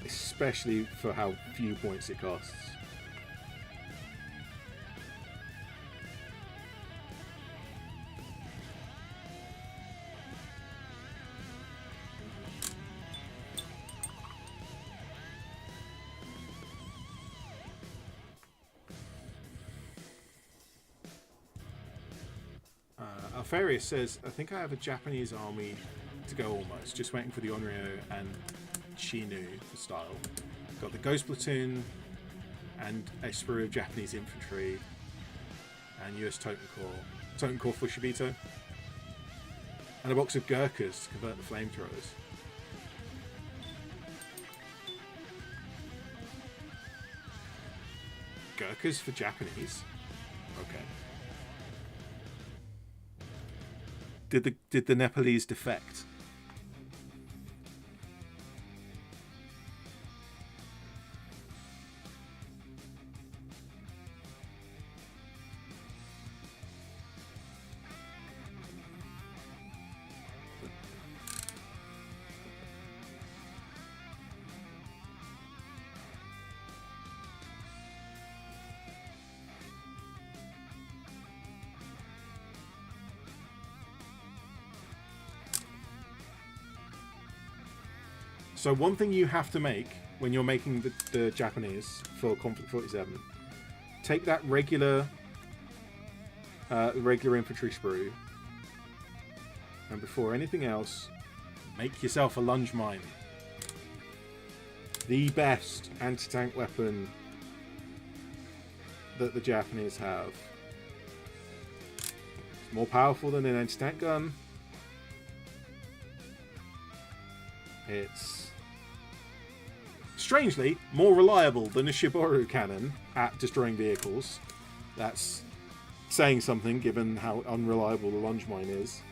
Especially for how few points it costs. Alfarius says, I think I have a Japanese army to go almost. Just waiting for the Onryo and Chinu for style. Got the Ghost Platoon and a sprue of Japanese infantry and US Totem Corps. Totem Corps for Shibito. And a box of Gurkhas to convert the flamethrowers. Gurkhas for Japanese? Okay. Did the Nepalese defect? So one thing you have to make when you're making the Japanese for Conflict 47, take that regular infantry sprue, and before anything else, make yourself a lunge mine. The best anti-tank weapon that the Japanese have. It's more powerful than an anti-tank gun. It's strangely more reliable than a Shiboru cannon at destroying vehicles. That's saying something given how unreliable the lunge mine is.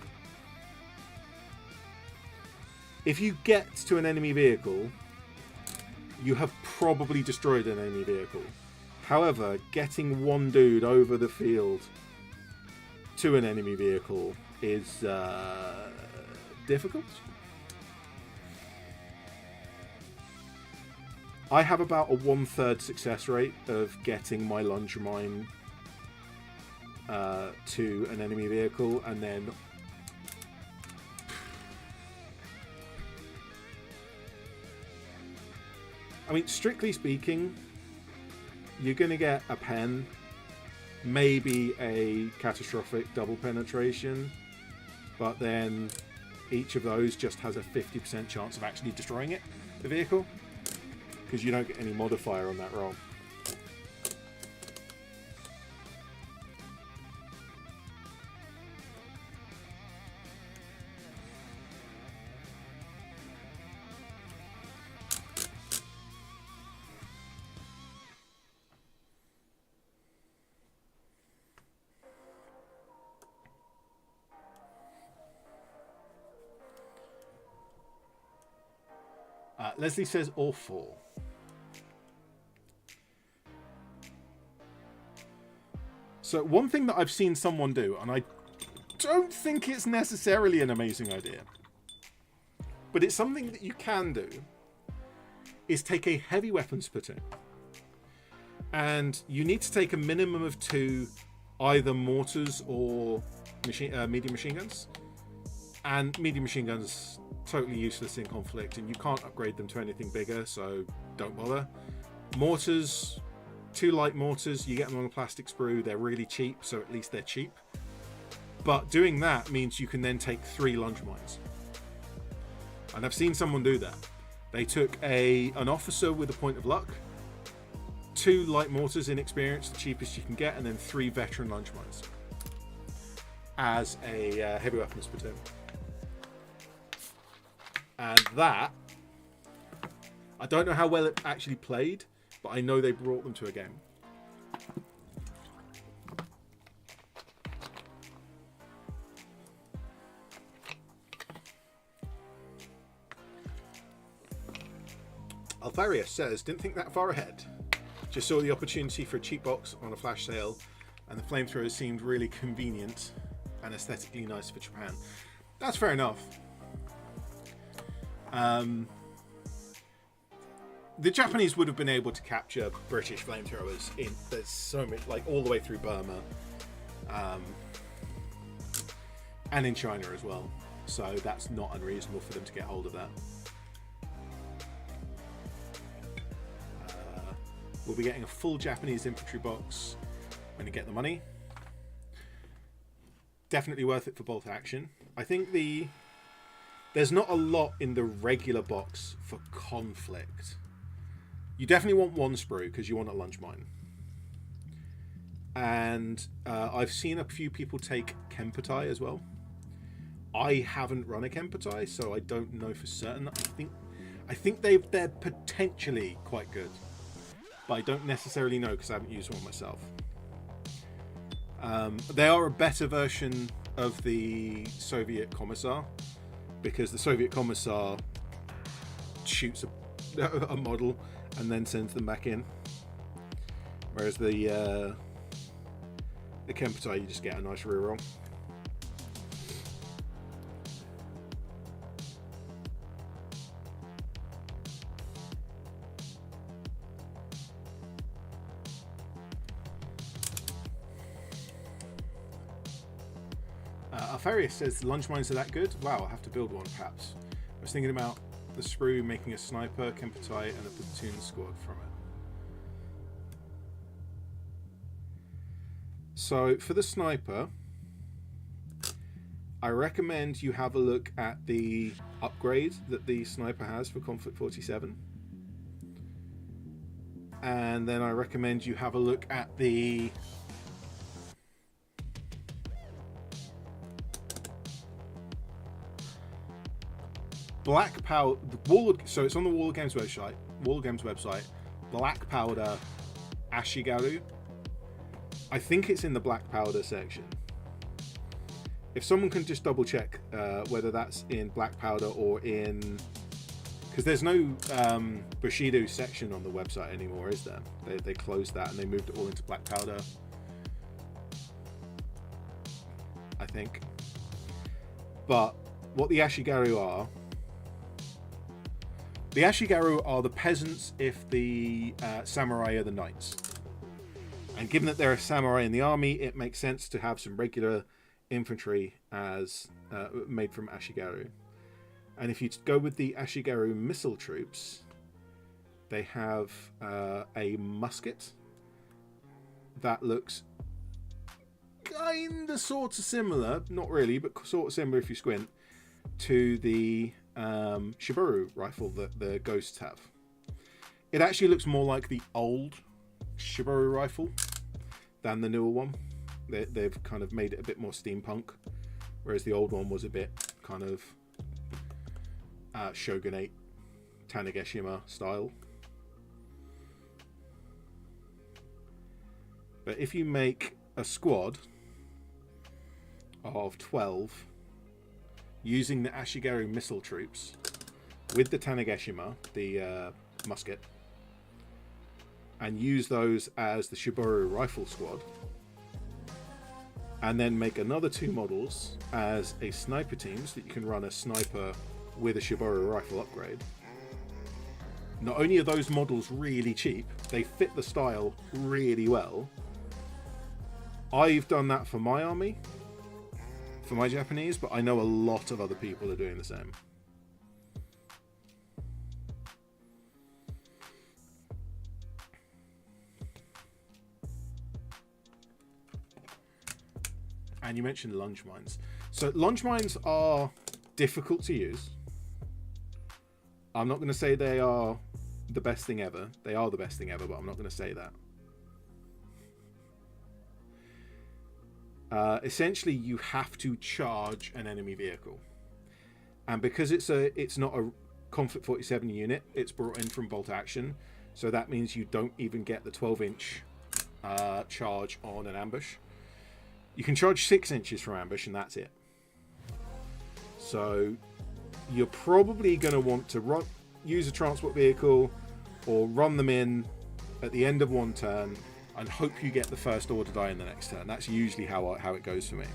If you get to an enemy vehicle, you have probably destroyed an enemy vehicle. However, getting one dude over the field to an enemy vehicle is difficult. I have about a 1/3 success rate of getting my lunge mine to an enemy vehicle, and then I mean, strictly speaking, you're going to get a pen, maybe a catastrophic double penetration, but then each of those just has a 50% chance of actually destroying it, the vehicle. Because you don't get any modifier on that roll. Leslie says all four. So one thing that I've seen someone do, and I don't think it's necessarily an amazing idea, but it's something that you can do, is take a heavy weapons platoon. And you need to take a minimum of 2 either mortars or medium machine guns. And medium machine guns, totally useless in Conflict, and you can't upgrade them to anything bigger, so don't bother. Mortars, 2 light mortars, you get them on a plastic sprue, they're really cheap, so at least they're cheap. But doing that means you can then take 3 lunge mines. And I've seen someone do that. They took an officer with a point of luck, 2 light mortars inexperienced, the cheapest you can get, and then 3 veteran lunge mines. as a heavy weapons platoon. And that, I don't know how well it actually played, but I know they brought them to a game. Alvaria says, didn't think that far ahead. Just saw the opportunity for a cheap box on a flash sale, and the flamethrowers seemed really convenient and aesthetically nice for Japan. That's fair enough. The Japanese would have been able to capture British flamethrowers in there's so many, like all the way through Burma, and in China as well. So that's not unreasonable for them to get hold of that. We'll be getting a full Japanese infantry box when you get the money. Definitely worth it for bolt action. I think there's not a lot in the regular box for Konflikt. You definitely want one sprue because you want a lunge mine. And I've seen a few people take Kemputai as well. I haven't run a Kemputai, so I don't know for certain. I think they're potentially quite good, but I don't necessarily know because I haven't used one myself. They are a better version of the Soviet Commissar, because the Soviet Commissar shoots a model and then sends them back in, whereas the Kemputai, you just get a nice reroll. Alfarius says the lunge mines are that good. Wow, I'll have to build one perhaps. I was thinking about the sprue making a sniper, Kemputai, and a platoon squad from it. So for the sniper, I recommend you have a look at the upgrade that the sniper has for Konflikt 47. And then I recommend you have a look at the black powder, so it's on the Wall of Games website. Black powder Ashigaru. I think it's in the black powder section. If someone can just double check whether that's in black powder or in, because there's no Bushido section on the website anymore, is there? They closed that and they moved it all into black powder, I think. But what the Ashigaru are, the Ashigaru are the peasants if the samurai are the knights. And given that they're a samurai in the army, it makes sense to have some regular infantry as made from Ashigaru. And if you go with the Ashigaru missile troops, they have a musket that looks kinda sorta similar, not really, but sort of similar if you squint, to the Shiburu rifle that the Ghosts have. It actually looks more like the old Shiburu rifle than the newer one. They've kind of made it a bit more steampunk, whereas the old one was a bit kind of shogunate Tanegashima style. But if you make a squad of 12 using the Ashigaru missile troops with the Tanegashima, the musket, and use those as the Shiburu rifle squad, and then make another 2 models as a sniper team so that you can run a sniper with a Shiburu rifle upgrade. Not only are those models really cheap, they fit the style really well. I've done that for my army, for my Japanese, but I know a lot of other people are doing the same. And you mentioned lunge mines. So lunge mines are difficult to use. I'm not going to say they are the best thing ever. They are the best thing ever, but I'm not going to say that. essentially you have to charge an enemy vehicle, and because it's not a Conflikt 47 unit, it's brought in from bolt action, so that means you don't even get the 12-inch charge on an ambush. You can charge 6 inches from ambush, and that's it. So you're probably going to want to use a transport vehicle or run them in at the end of one turn and hope you get the first order die in the next turn. That's usually how it goes for me.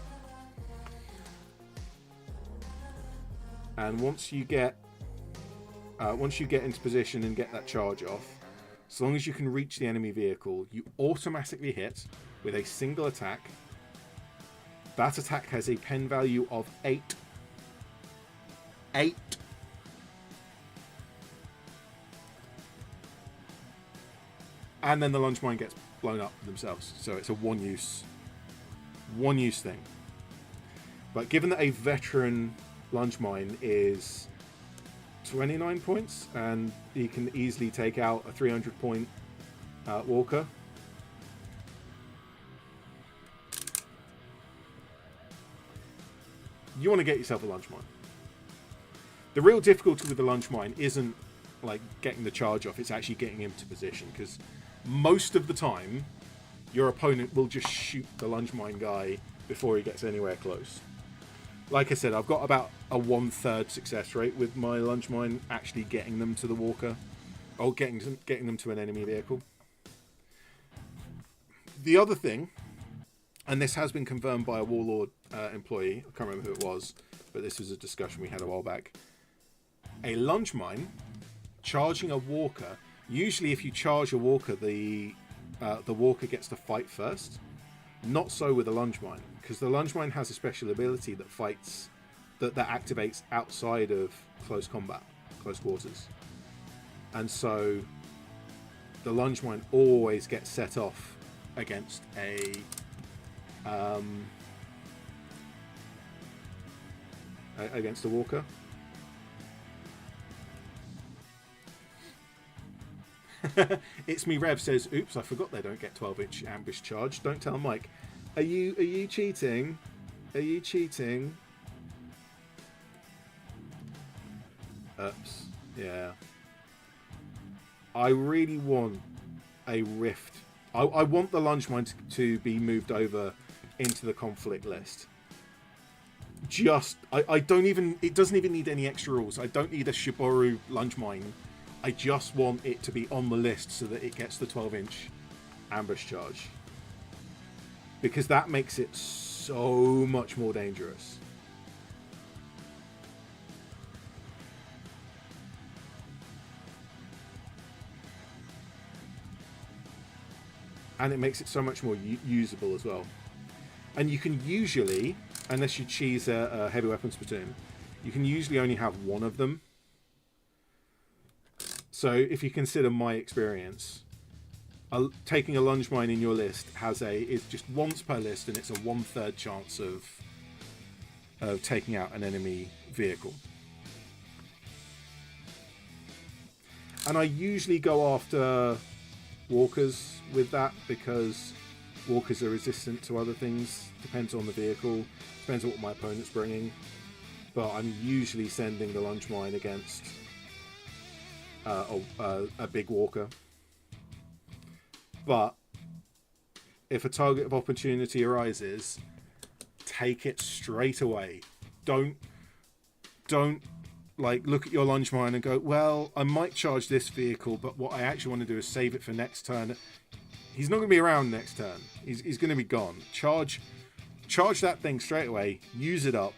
And once you get into position and get that charge off, as long as you can reach the enemy vehicle, you automatically hit with a single attack. That attack has a pen value of 8. 8. And then the lunge mine gets blown up themselves. So it's a one-use thing. But given that a veteran lunge mine is 29 points, and you can easily take out a 300-point walker, you want to get yourself a lunge mine. The real difficulty with the lunge mine isn't like getting the charge off, it's actually getting him to position, because most of the time your opponent will just shoot the lunge mine guy before he gets anywhere close. Like I said, I've got about a 1/3 success rate with my lunge mine actually getting them to the walker, or getting them to an enemy vehicle. The other thing, and this has been confirmed by a Warlord employee, I can't remember who it was, but this was a discussion we had a while back. A lunge mine charging a walker, usually if you charge a walker, the walker gets to fight first. Not so with a lunge mine, because the lunge mine has a special ability that activates outside of close combat, close quarters, and so the lunge mine always gets set off against against a walker. It's me Rev says, oops, I forgot they don't get 12-inch ambush charge. Don't tell Mike. Are you cheating? Are you cheating? Oops. Yeah. I really want a rift. I want the lunge mine to be moved over into the conflict list. I don't even, it doesn't even need any extra rules. I don't need a Shiboru lunge mine. I just want it to be on the list so that it gets the 12-inch ambush charge. Because that makes it so much more dangerous. And it makes it so much more usable as well. And you can usually, unless you cheese a heavy weapons platoon, you can usually only have one of them. So if you consider my experience, taking a lunge mine in your list is just once per list, and it's a 1/3 chance of taking out an enemy vehicle. And I usually go after walkers with that, because walkers are resistant to other things. Depends on the vehicle, depends on what my opponent's bringing. But I'm usually sending the lunge mine against a big walker. But if a target of opportunity arises, take it straight away. Don't like look at your lunge mine and go, well, I might charge this vehicle, but what I actually want to do is save it for next turn. He's not going to be around next turn. He's going to be gone. Charge that thing straight away. Use it up.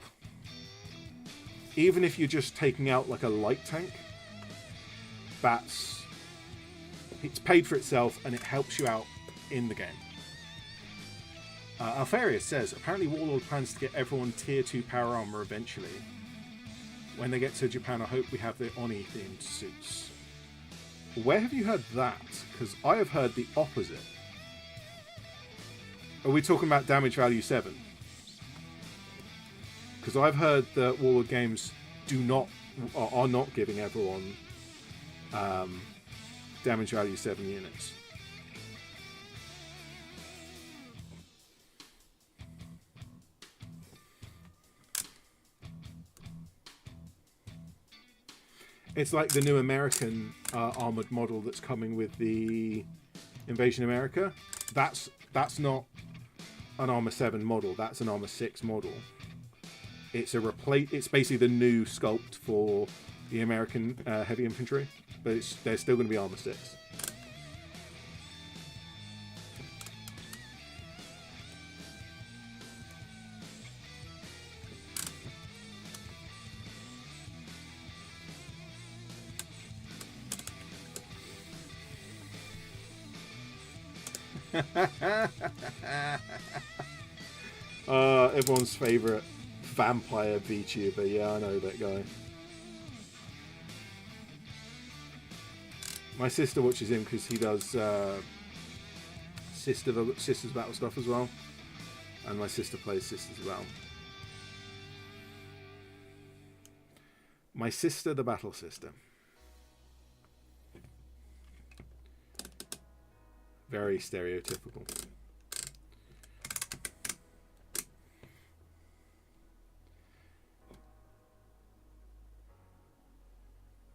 Even if you're just taking out like a light tank, it's paid for itself, and it helps you out in the game. Alfarius says, apparently Warlord plans to get everyone tier 2 power armor eventually. When they get to Japan, I hope we have the Oni themed suits. Where have you heard that? Because I have heard the opposite. Are we talking about damage value 7? Because I've heard that Warlord Games are not giving everyone damage value 7 units. It's like the new American armored model that's coming with the Invasion America. That's not an Armor 7 model. That's an Armor 6 model. It's It's basically the new sculpt for the American heavy infantry, but they're still going to be Armor 6. Everyone's favourite vampire VTuber. Yeah, I know that guy. My sister watches him because he does Sisters Battle stuff as well. And my sister plays Sisters as well. My sister, the Battle Sister. Very stereotypical.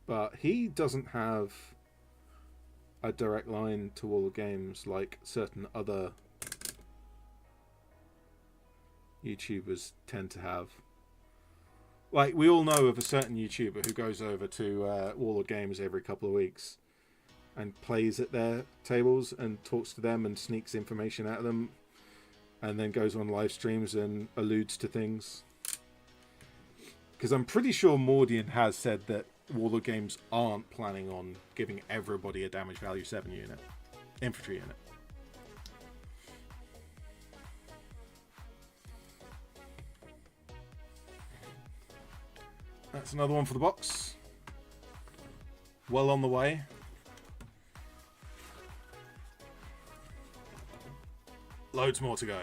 But he doesn't have a direct line to all the games like certain other YouTubers tend to have. Like, we all know of a certain YouTuber who goes over to Warlord Games every couple of weeks and plays at their tables and talks to them and sneaks information out of them and then goes on live streams and alludes to things. Because I'm pretty sure Mordian has said that Warlord Games aren't planning on giving everybody a damage value 7 unit, infantry unit. That's another one for the box. Well on the way. Loads more to go.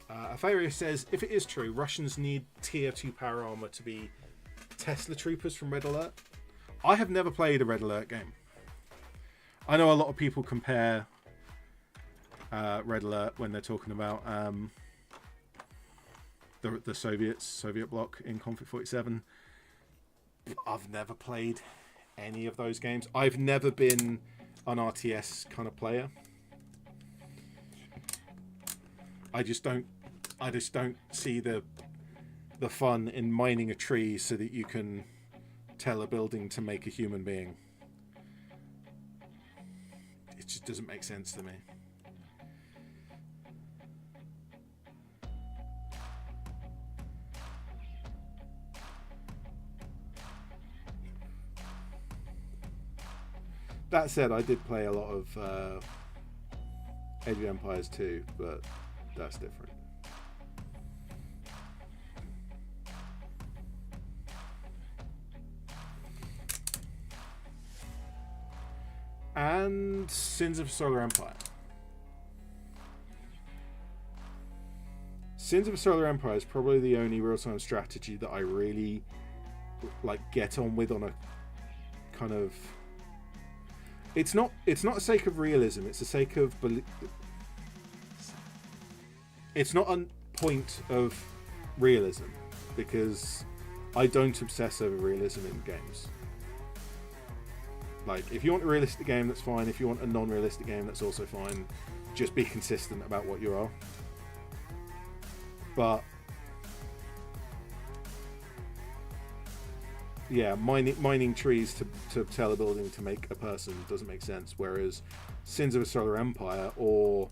Afaria says, if it is true, Russians need tier 2 power armor to be Tesla troopers from Red Alert. I have never played a Red Alert game. I know a lot of people compare Red Alert when they're talking about the Soviet bloc in Konflikt 47. I've never played any of those games. I've never been an RTS kind of player. I just don't see the fun in mining a tree so that you can tell a building to make a human being. It just doesn't make sense to me. That said, I did play a lot of Age of Empires 2, but that's different. And Sins of Solar Empire. Sins of Solar Empire is probably the only real-time strategy that I really get on with on a kind of... It's not a sake of realism, it's a sake of... It's not a point of realism, because I don't obsess over realism in games. Like, if you want a realistic game, that's fine. If you want a non-realistic game, that's also fine. Just be consistent about what you are. But yeah, mining trees to tell a building to make a person doesn't make sense. Whereas Sins of a Solar Empire or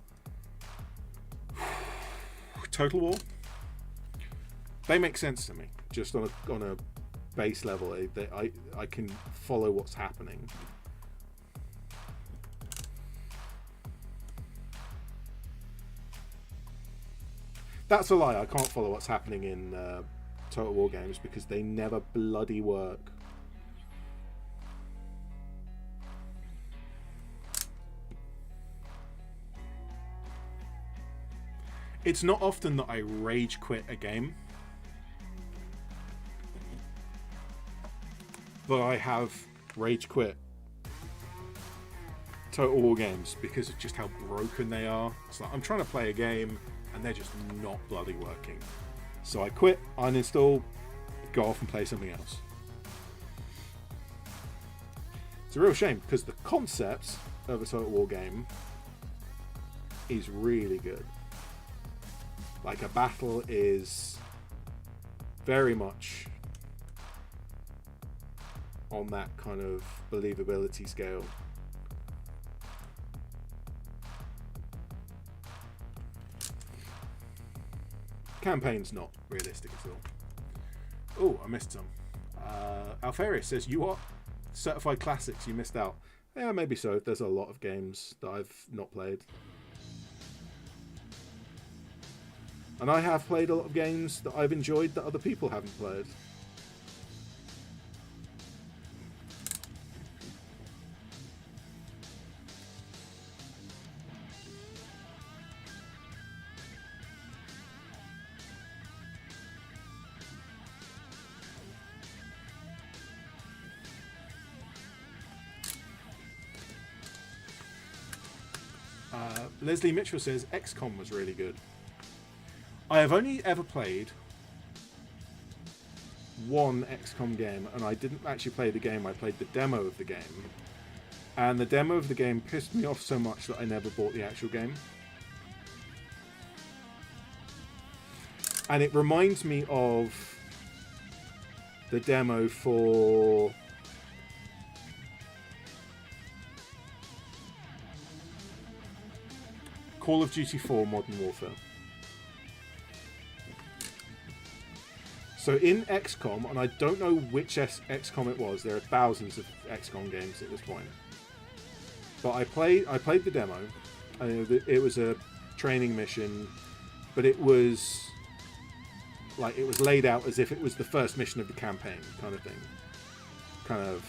Total War, they make sense to me. Just on a base level, I can follow what's happening. That's a lie. I can't follow what's happening in Total War games because they never bloody work. It's not often that I rage quit a game, but I have rage quit Total War games because of just how broken they are. It's like, I'm trying to play a game and they're just not bloody working. So I quit, uninstall, go off and play something else. It's a real shame because the concept of a Total War game is really good. Like, a battle is very much on that kind of believability scale. Campaign's not realistic at all. Oh, I missed some. Alfarius says, you are certified classics, you missed out. Yeah, maybe so. There's a lot of games that I've not played. And I have played a lot of games that I've enjoyed that other people haven't played. Leslie Mitchell says XCOM was really good. I have only ever played one XCOM game, and I didn't actually play the game, I played the demo of the game. And the demo of the game pissed me off so much that I never bought the actual game. And it reminds me of the demo for Call of Duty 4 Modern Warfare. So in XCOM, and I don't know which XCOM it was, there are thousands of XCOM games at this point. But I played the demo. It was a training mission, but it was like, it was laid out as if it was the first mission of the campaign, kind of thing. Kind of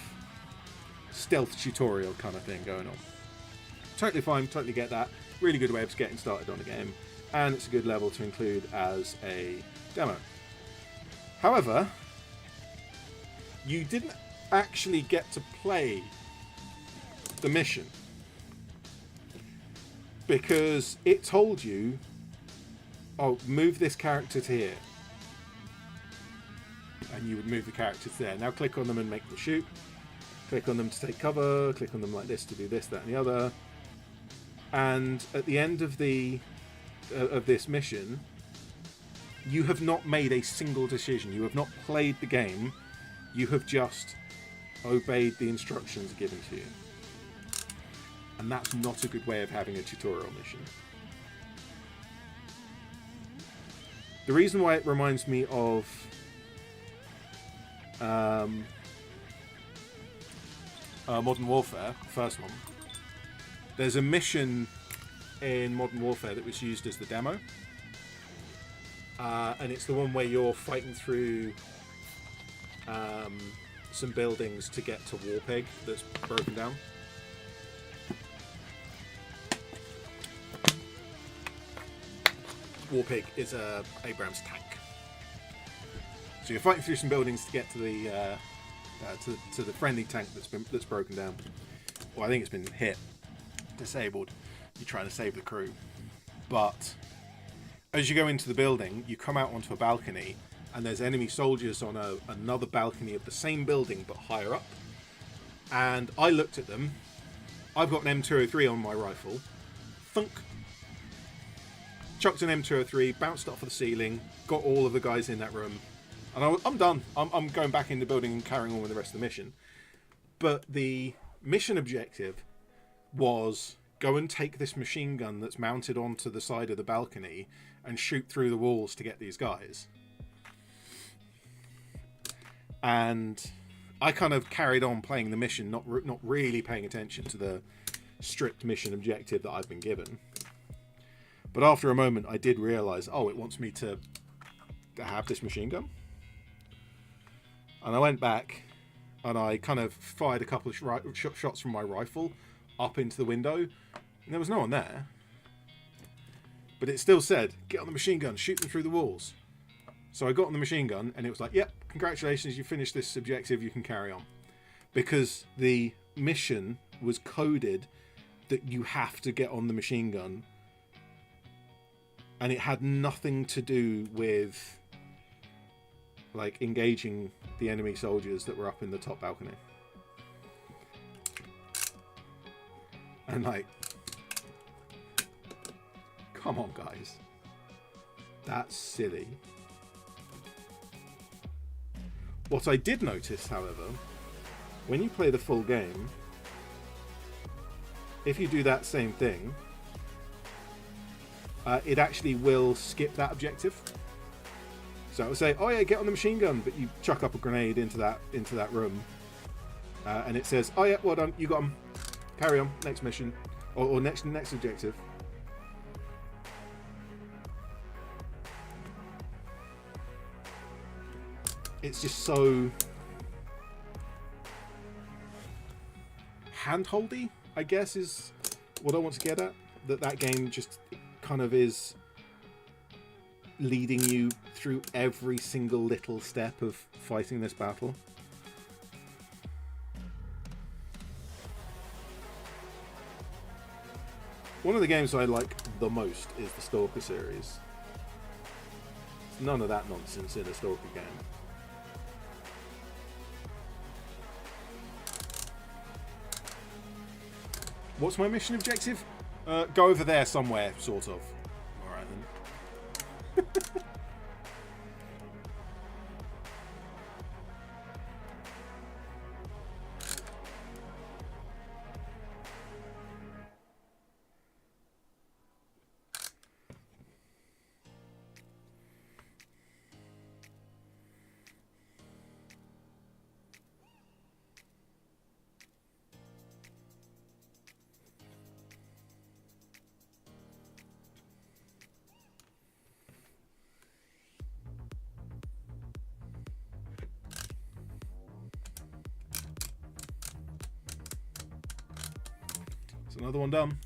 stealth tutorial kind of thing going on. Totally fine, totally get that. Really good way of getting started on a game, and it's a good level to include as a demo. However, you didn't actually get to play the mission because it told you, oh, move this character to here, and you would move the character to there. Now click on them and make them shoot, click on them to take cover, click on them like this to do this, that and the other. And at the end of this mission, you have not made a single decision. You have not played the game. You have just obeyed the instructions given to you. And that's not a good way of having a tutorial mission. The reason why it reminds me of Modern Warfare, the first one, there's a mission in Modern Warfare that was used as the demo. And it's the one where you're fighting through some buildings to get to Warpig that's broken down. Warpig is a Abrams tank. So you're fighting through some buildings to get to the friendly tank that's broken down. Well, I think it's been hit. Disabled. You're trying to save the crew, but as you go into the building, you come out onto a balcony, and there's enemy soldiers on another balcony of the same building but higher up. And I looked at them. I've got an M203 on my rifle. Thunk. Chucked an M203, bounced off of the ceiling, got all of the guys in that room, and I'm done. I'm going back in the building and carrying on with the rest of the mission. But the mission objective was go and take this machine gun that's mounted onto the side of the balcony and shoot through the walls to get these guys. And I kind of carried on playing the mission, not really paying attention to the strict mission objective that I've been given. But after a moment, I did realise, oh, it wants me to have this machine gun. And I went back and I kind of fired a couple of shots from my rifle up into the window, and there was no one there. But it still said, get on the machine gun, shoot them through the walls. So I got on the machine gun, and it was like, yep, congratulations, you finished this objective, you can carry on. Because the mission was coded that you have to get on the machine gun and it had nothing to do with like engaging the enemy soldiers that were up in the top balcony. And like, come on guys, that's silly. What I did notice, however, when you play the full game, if you do that same thing, it actually will skip that objective. So it will say, oh yeah, get on the machine gun, but you chuck up a grenade into that room, and it says, oh yeah, well done, you got them. Carry on, next mission, or next objective. It's just so handholdy, I guess, is what I want to get at. That game just kind of is leading you through every single little step of fighting this battle. One of the games I like the most is the Stalker series. There's none of that nonsense in a Stalker game. What's my mission objective? Go over there somewhere, sort of. Alright then. Another one done.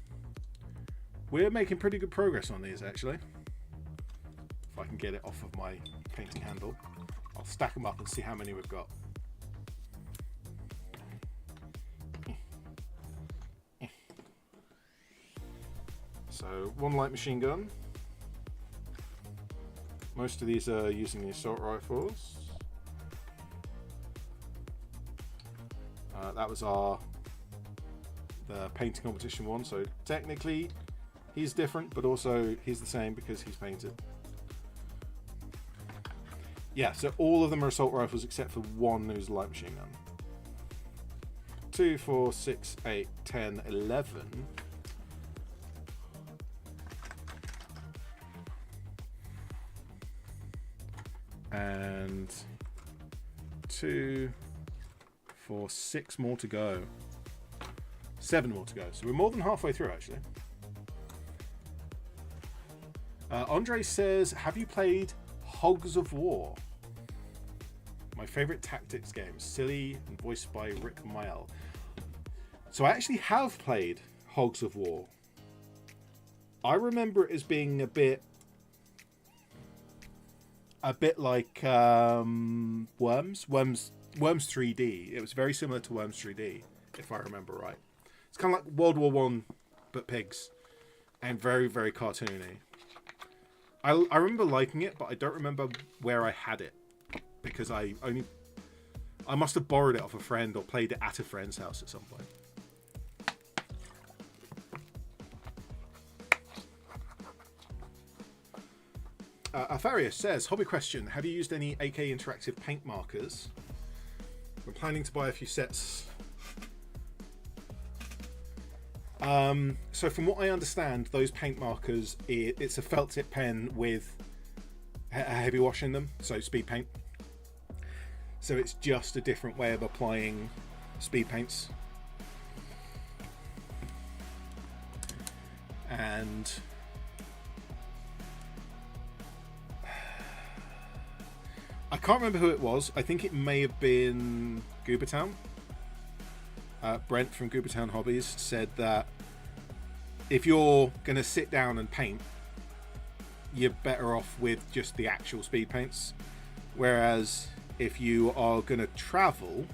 We're making pretty good progress on these, actually. If I can get it off of my painting handle, I'll stack them up and see how many we've got. So, one light machine gun. Most of these are using the assault rifles. That was the painting competition one, so technically he's different, but also he's the same because he's painted. Yeah, so all of them are assault rifles except for one who's a light machine gun. 2, 4, 6, 8, 10, 11. And 2, 4, 6 more to go. 7 more to go. So we're more than halfway through, actually. Andre says, have you played Hogs of War? My favorite tactics game. Silly and voiced by Rick Mayall. So I actually have played Hogs of War. I remember it as being a bit like Worms 3D. It was very similar to Worms 3D, if I remember right. It's kind of like World War One, but pigs, and very, very cartoony. I remember liking it, but I don't remember where I had it because I must have borrowed it off a friend or played it at a friend's house at some point. Alfarius says, hobby question, have you used any AK interactive paint markers? We're planning to buy a few sets. So from what I understand, those paint markers, it's a felt tip pen with a heavy wash in them, so speed paint. So it's just a different way of applying speed paints. And I can't remember who it was. I think it may have been Goobertown. Brent from Goobertown Hobbies said that if you're going to sit down and paint, you're better off with just the actual speed paints. Whereas if you are going to travel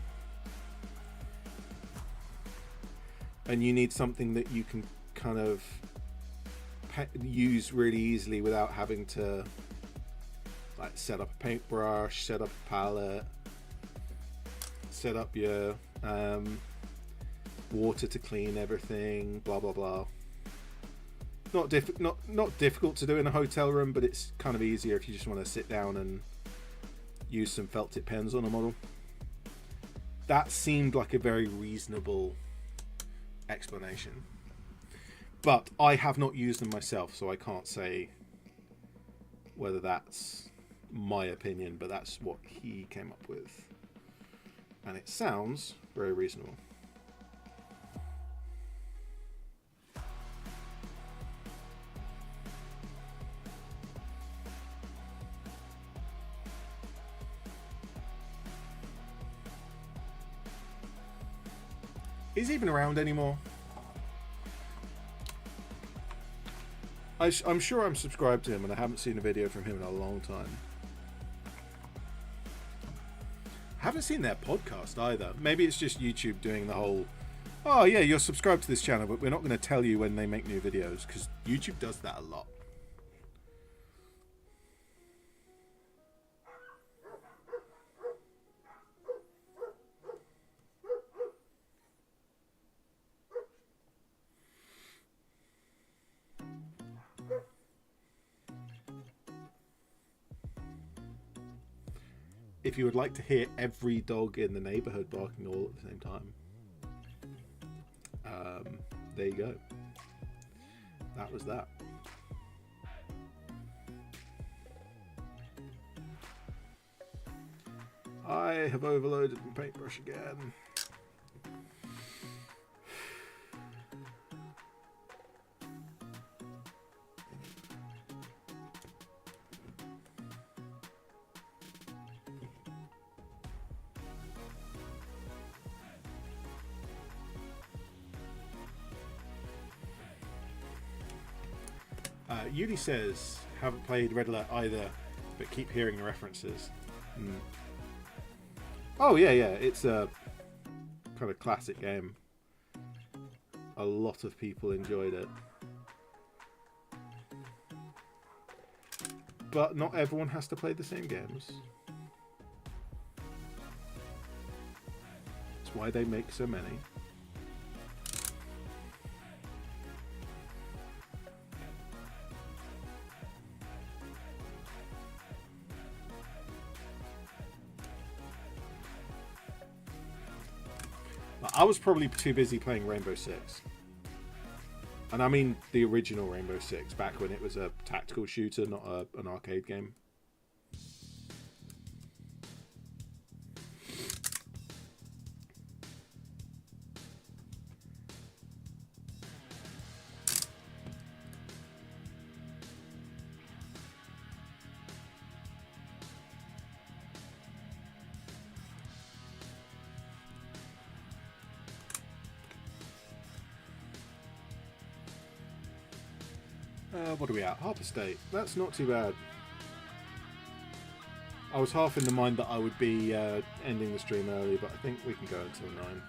and you need something that you can kind of use really easily without having to like set up a paintbrush, set up a palette, set up your water to clean everything, blah blah blah. Not difficult to do in a hotel room, but it's kind of easier if you just want to sit down and use some felt tip pens on a model. That seemed like a very reasonable explanation, but I have not used them myself, so I can't say whether that's my opinion, but that's what he came up with, and it sounds very reasonable. Is he even around anymore? I'm sure I'm subscribed to him, and I haven't seen a video from him in a long time. I haven't seen their podcast either. Maybe it's just YouTube doing the whole, oh yeah, you're subscribed to this channel, but we're not going to tell you when they make new videos, because YouTube does that a lot. If you would like to hear every dog in the neighborhood barking all at the same time, there you go. That was that. I have overloaded my paintbrush again. Yudi says, haven't played Red Alert either, but keep hearing the references. Oh yeah, it's a kind of classic game. A lot of people enjoyed it. But not everyone has to play the same games. That's why they make so many. I was probably too busy playing Rainbow Six. And I mean the original Rainbow Six, back when it was a tactical shooter, not an arcade game. What are we at? Half a state. That's not too bad. I was half in the mind that I would be ending the stream early, but I think we can go until 9.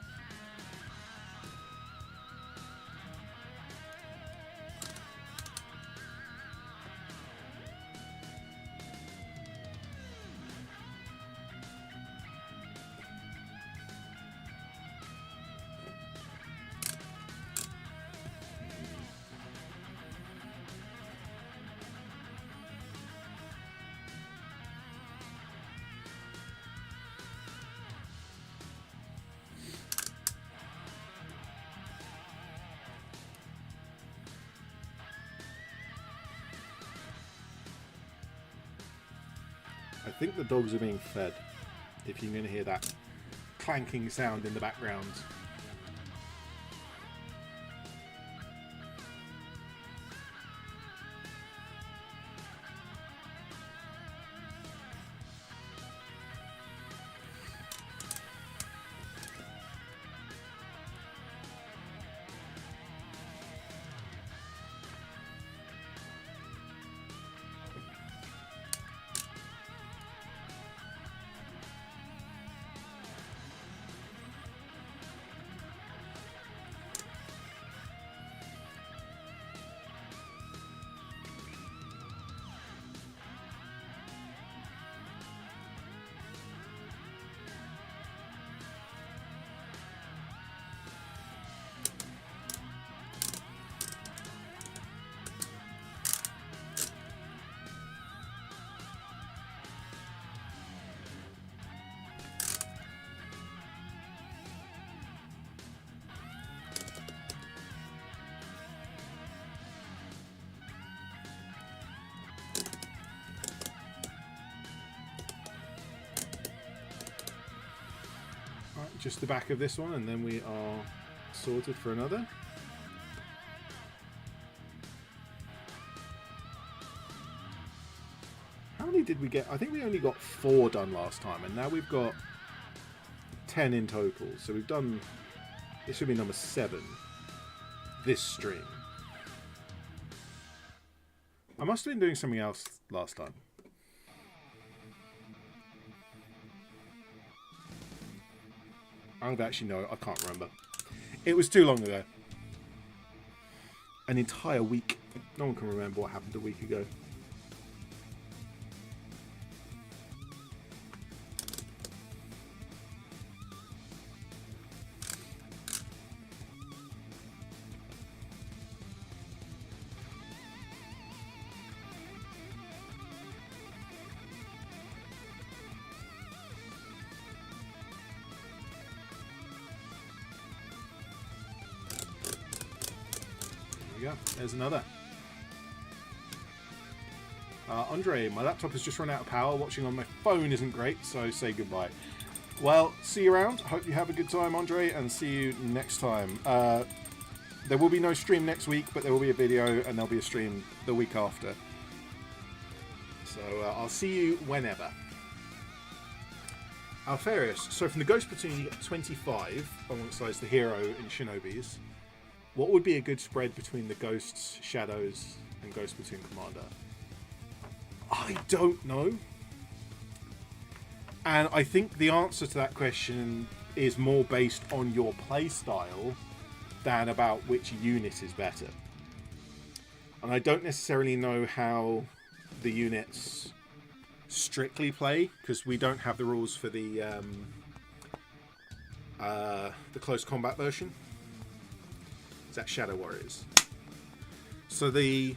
I think the dogs are being fed, if you're going to hear that clanking sound in the background. just the back of this one, and then we are sorted for another. How many did we get? I think we only got 4 done last time, and now we've got 10 in total. So we've done, this should be number 7 this stream. I must have been doing something else last time. I don't actually know. I can't remember. It was too long ago. An entire week. No one can remember what happened a week ago. There's another. Andre, my laptop has just run out of power. Watching on my phone isn't great, so say goodbye. Well, see you around. Hope you have a good time, Andre, and see you next time. There will be no stream next week, but there will be a video, and there'll be a stream the week after. So I'll see you whenever. Alfarius, so from the Ghost Platoon you get 25 alongside the hero and Shinobis. What would be a good spread between the Ghosts, Shadows, and Ghost Platoon Commander? I don't know. And I think the answer to that question is more based on your playstyle than about which unit is better. And I don't necessarily know how the units strictly play, because we don't have the rules for the close combat version. That Shadow Warriors. So the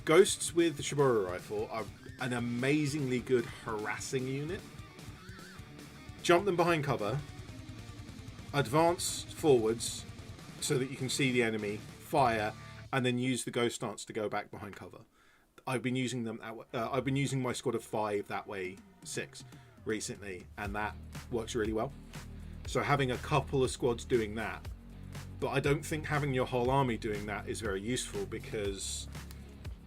Ghosts with the Shibori rifle are an amazingly good harassing unit. Jump them behind cover, advance forwards so that you can see the enemy, fire, and then use the Ghost stance to go back behind cover. I've been using them. I've been using my squad of 5 that way, 6 recently, and that works really well. So having a couple of squads doing that. But I don't think having your whole army doing that is very useful, because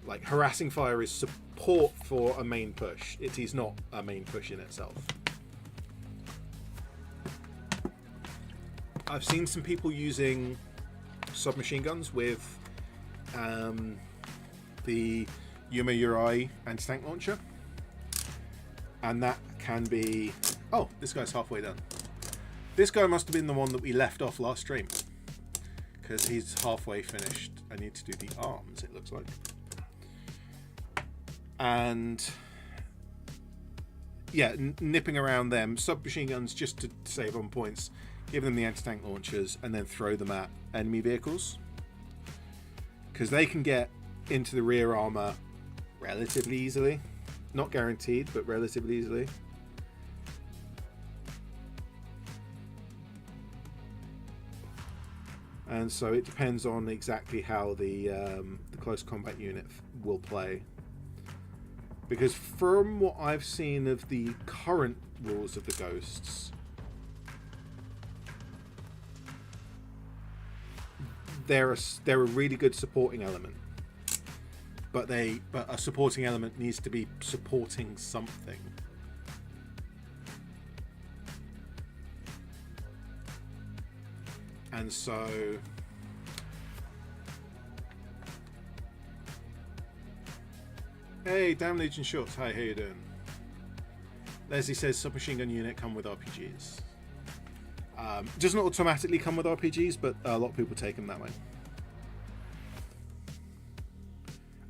like harassing fire is support for a main push. It is not a main push in itself. I've seen some people using submachine guns with the Yuma Uri anti-tank launcher, and that can be... Oh, this guy's halfway done. This guy must have been the one that we left off last stream, because he's halfway finished. I need to do the arms, it looks like. And yeah, nipping around them. Submachine guns just to save on points. Give them the anti-tank launchers and then throw them at enemy vehicles, because they can get into the rear armor relatively easily. Not guaranteed, but relatively easily. And so it depends on exactly how the close combat unit will play. Because from what I've seen of the current rules of the Ghosts, they're a really good supporting element. But a supporting element needs to be supporting something. And so hey, Damn Legion Shorts, hi, how you doing? Leslie says submachine gun unit come with RPGs. It doesn't automatically come with RPGs, but a lot of people take them that way.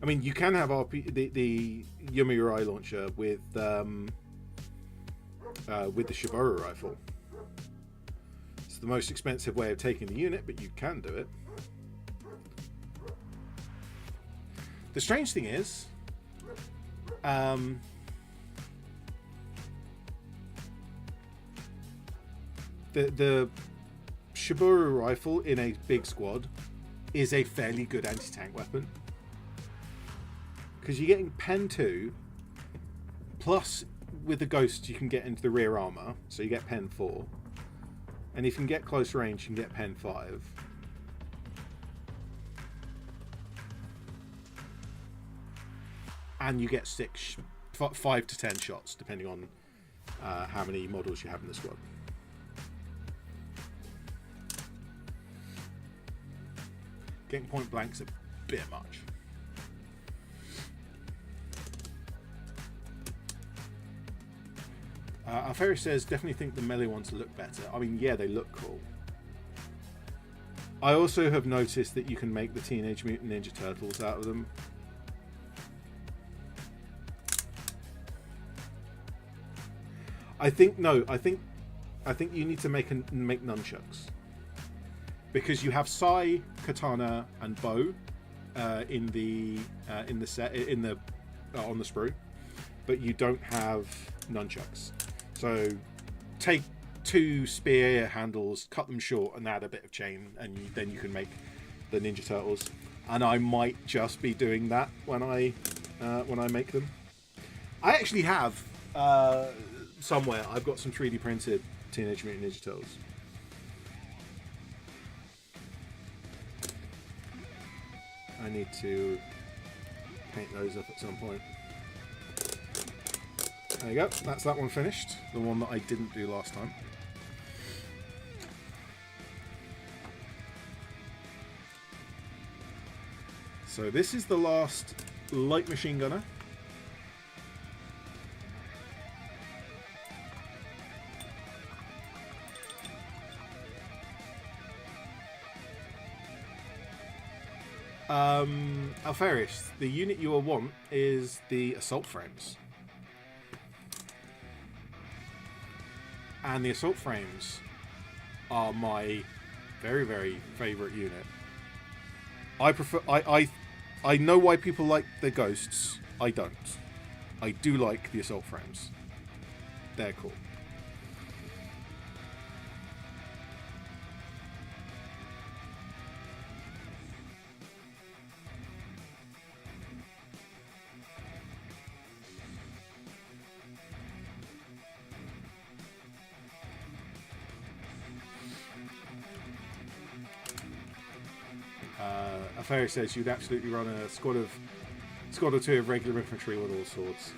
I mean, you can have the Yuma Uri launcher with the Shibori rifle. It's the most expensive way of taking the unit, but you can do it. The strange thing is, the Shibori rifle in a big squad is a fairly good anti-tank weapon, because you're getting Pen 2, plus with the Ghost you can get into the rear armor, so you get Pen 4. And if you can get close range, you can get Pen 5. And you get 5 to 10 shots, depending on how many models you have in the squad. Getting point blank's a bit much. Alferi says, definitely think the melee ones look better. I mean, yeah, they look cool. I also have noticed that you can make the Teenage Mutant Ninja Turtles out of them. I think you need to make nunchucks, because you have sai, katana, and bow in the set on the sprue, but you don't have nunchucks. So take 2 spear handles, cut them short, and add a bit of chain, and then you can make the Ninja Turtles. And I might just be doing that when I make them. I actually have somewhere. I've got some 3D printed Teenage Mutant Ninja Turtles. I need to paint those up at some point. There you go. That's that one finished. The one that I didn't do last time. So this is the last light machine gunner. Alfarius, the unit you will want is the assault frames. And the assault frames are my very, very favourite unit. I prefer. I know why people like the ghosts. I don't. I do like the assault frames. They're cool. Ferry says you'd absolutely run a squad or 2 of regular infantry with all swords.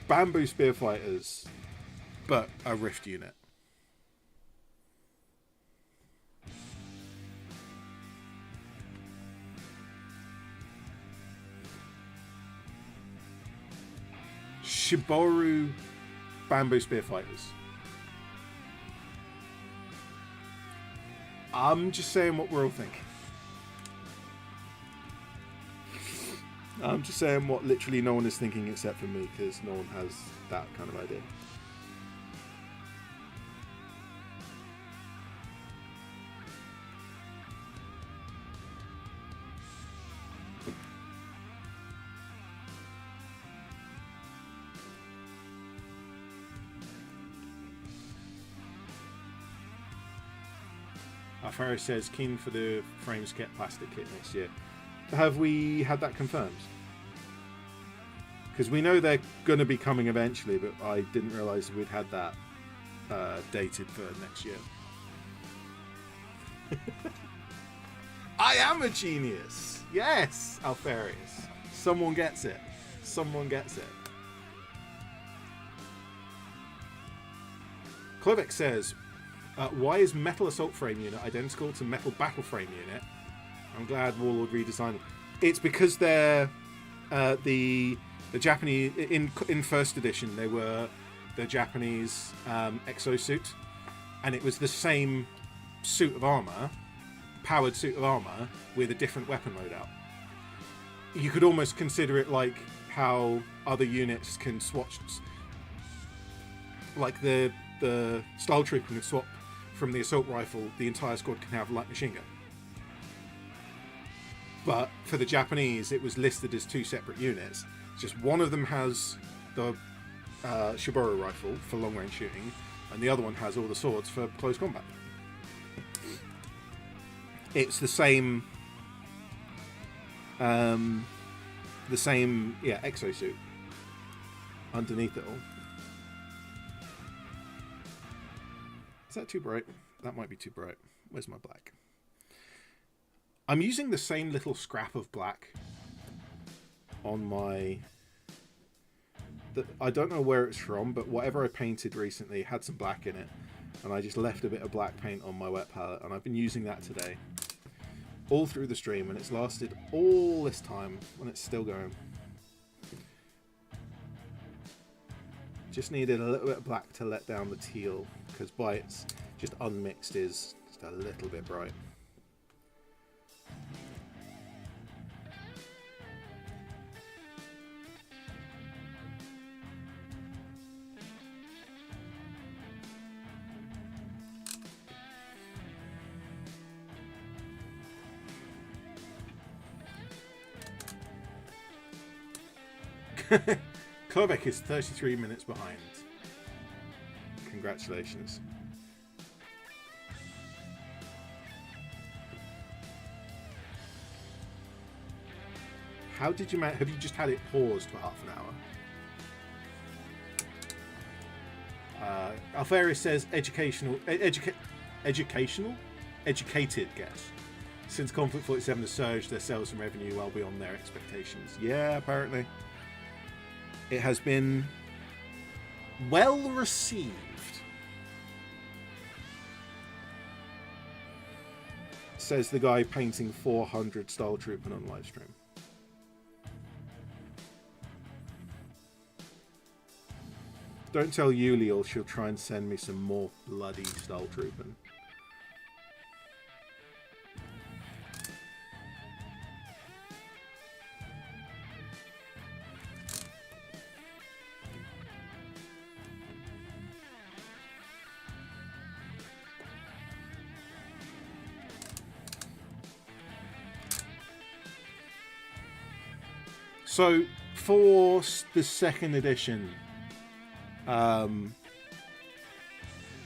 Bamboo spear fighters, but a rift unit. Shiboru bamboo spear fighters. I'm just saying what we're all thinking. I'm just saying what literally no one is thinking except for me, because no one has that kind of idea. Farrow says, keen for the frames get plastic kit next year. Have we had that confirmed? Because we know they're going to be coming eventually, but I didn't realise we'd had that dated for next year. I am a genius! Yes, Alfarius. Someone gets it. Someone gets it. Klovic says, why is metal assault frame unit identical to metal battle frame unit? I'm glad Warlord redesigned it. It's because they're the Japanese in first edition. They were the Japanese exosuit, and it was the same suit of armor, powered suit of armor with a different weapon loadout. You could almost consider it like how other units can swatch, like the Stahltruppen can swap from the assault rifle. The entire squad can have light machine gun. But for the Japanese, it was listed as 2 separate units. It's just one of them has the Shiboro rifle for long range shooting, and the other one has all the swords for close combat. It's the same the same, yeah, exosuit underneath it all. Is that too bright? That might be too bright. Where's my black? I'm using the same little scrap of black on my... I don't know where it's from, but whatever I painted recently had some black in it. And I just left a bit of black paint on my wet palette. And I've been using that today. All through the stream. And it's lasted all this time. And it's still going. Just needed a little bit of black to let down the teal. Because by its just unmixed is just a little bit bright. Kovac is 33 minutes behind. Congratulations. How did you manage? Have you just had it paused for half an hour? Alfaris says educated guess. Since Conflict 47 has surged, their sales and revenue well beyond their expectations. Yeah, apparently. It has been well received. Says the guy painting 400 Stahltruppen on live stream. Don't tell Yuli or she'll try and send me some more bloody Stahltruppen. So, for the second edition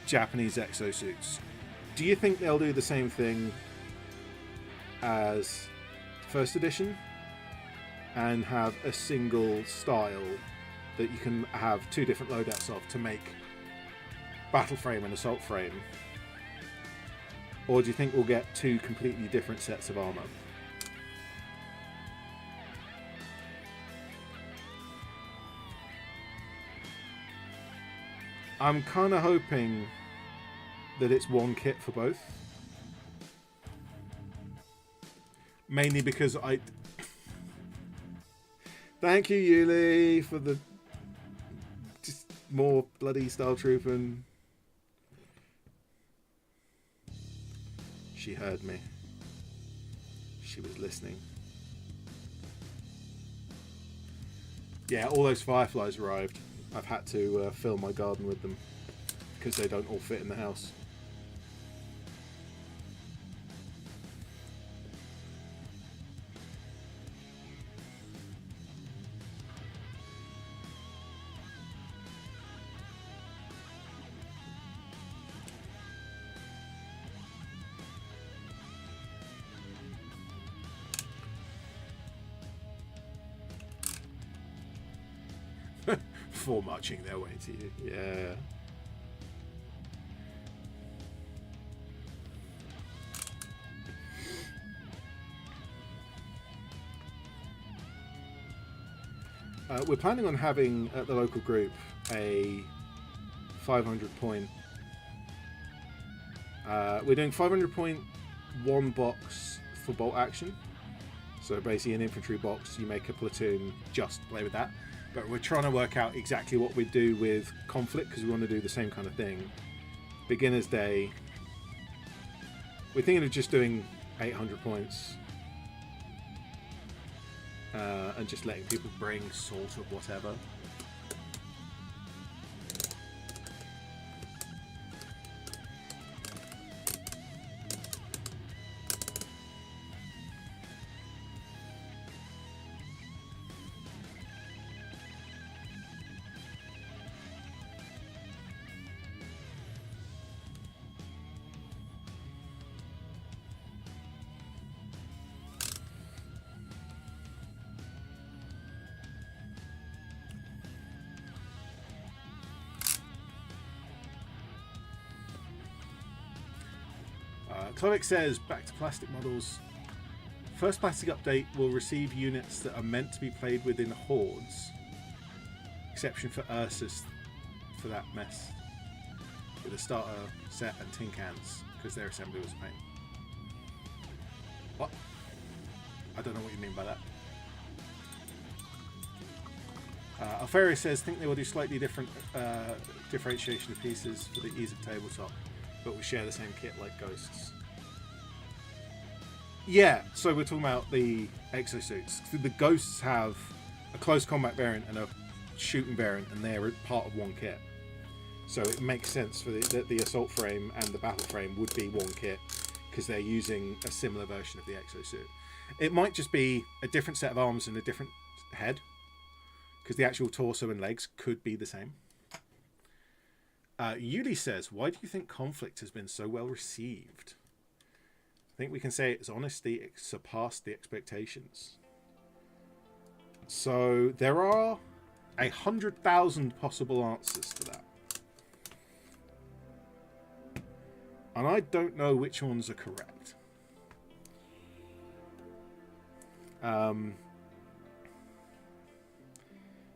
Japanese exosuits, do you think they'll do the same thing as first edition and have a single style that you can have two different loadouts of to make battle frame and assault frame? Or do you think we'll get two completely different sets of armor? I'm kind of hoping that it's one kit for both. Mainly because I... Thank you, Yuli, for the... just more bloody Stahltruppen. She heard me. She was listening. Yeah, all those fireflies arrived. I've had to fill my garden with them because they don't all fit in the house. Before marching their way to you. Yeah. We're planning on having at the local group a 500 point. We're doing 500 point one box for bolt action. So basically an infantry box, you make a platoon, just play with that. But we're trying to work out exactly what we do with Conflict because we want to do the same kind of thing. Beginner's Day. We're thinking of just doing 800 points. And just letting people bring sort of whatever. Chloe says, back to plastic models. First plastic update will receive units that are meant to be played with in hordes. Exception for Ursus for that mess. With a starter set and tin cans, because their assembly was a pain. What? I don't know what you mean by that. Alferia says, think they will do slightly different differentiation of pieces for the ease of tabletop, but we share the same kit like Ghosts. Yeah, so we're talking about the exosuits. The Ghosts have a close combat variant and a shooting variant, and they're part of one kit. So it makes sense for the assault frame and the battle frame would be one kit, because they're using a similar version of the exosuit. It might just be a different set of arms and a different head, because the actual torso and legs could be the same. Yuli says, why do you think Konflikt has been so well received? I think we can say its honesty surpassed the expectations. So there are 100,000 possible answers to that. And I don't know which ones are correct.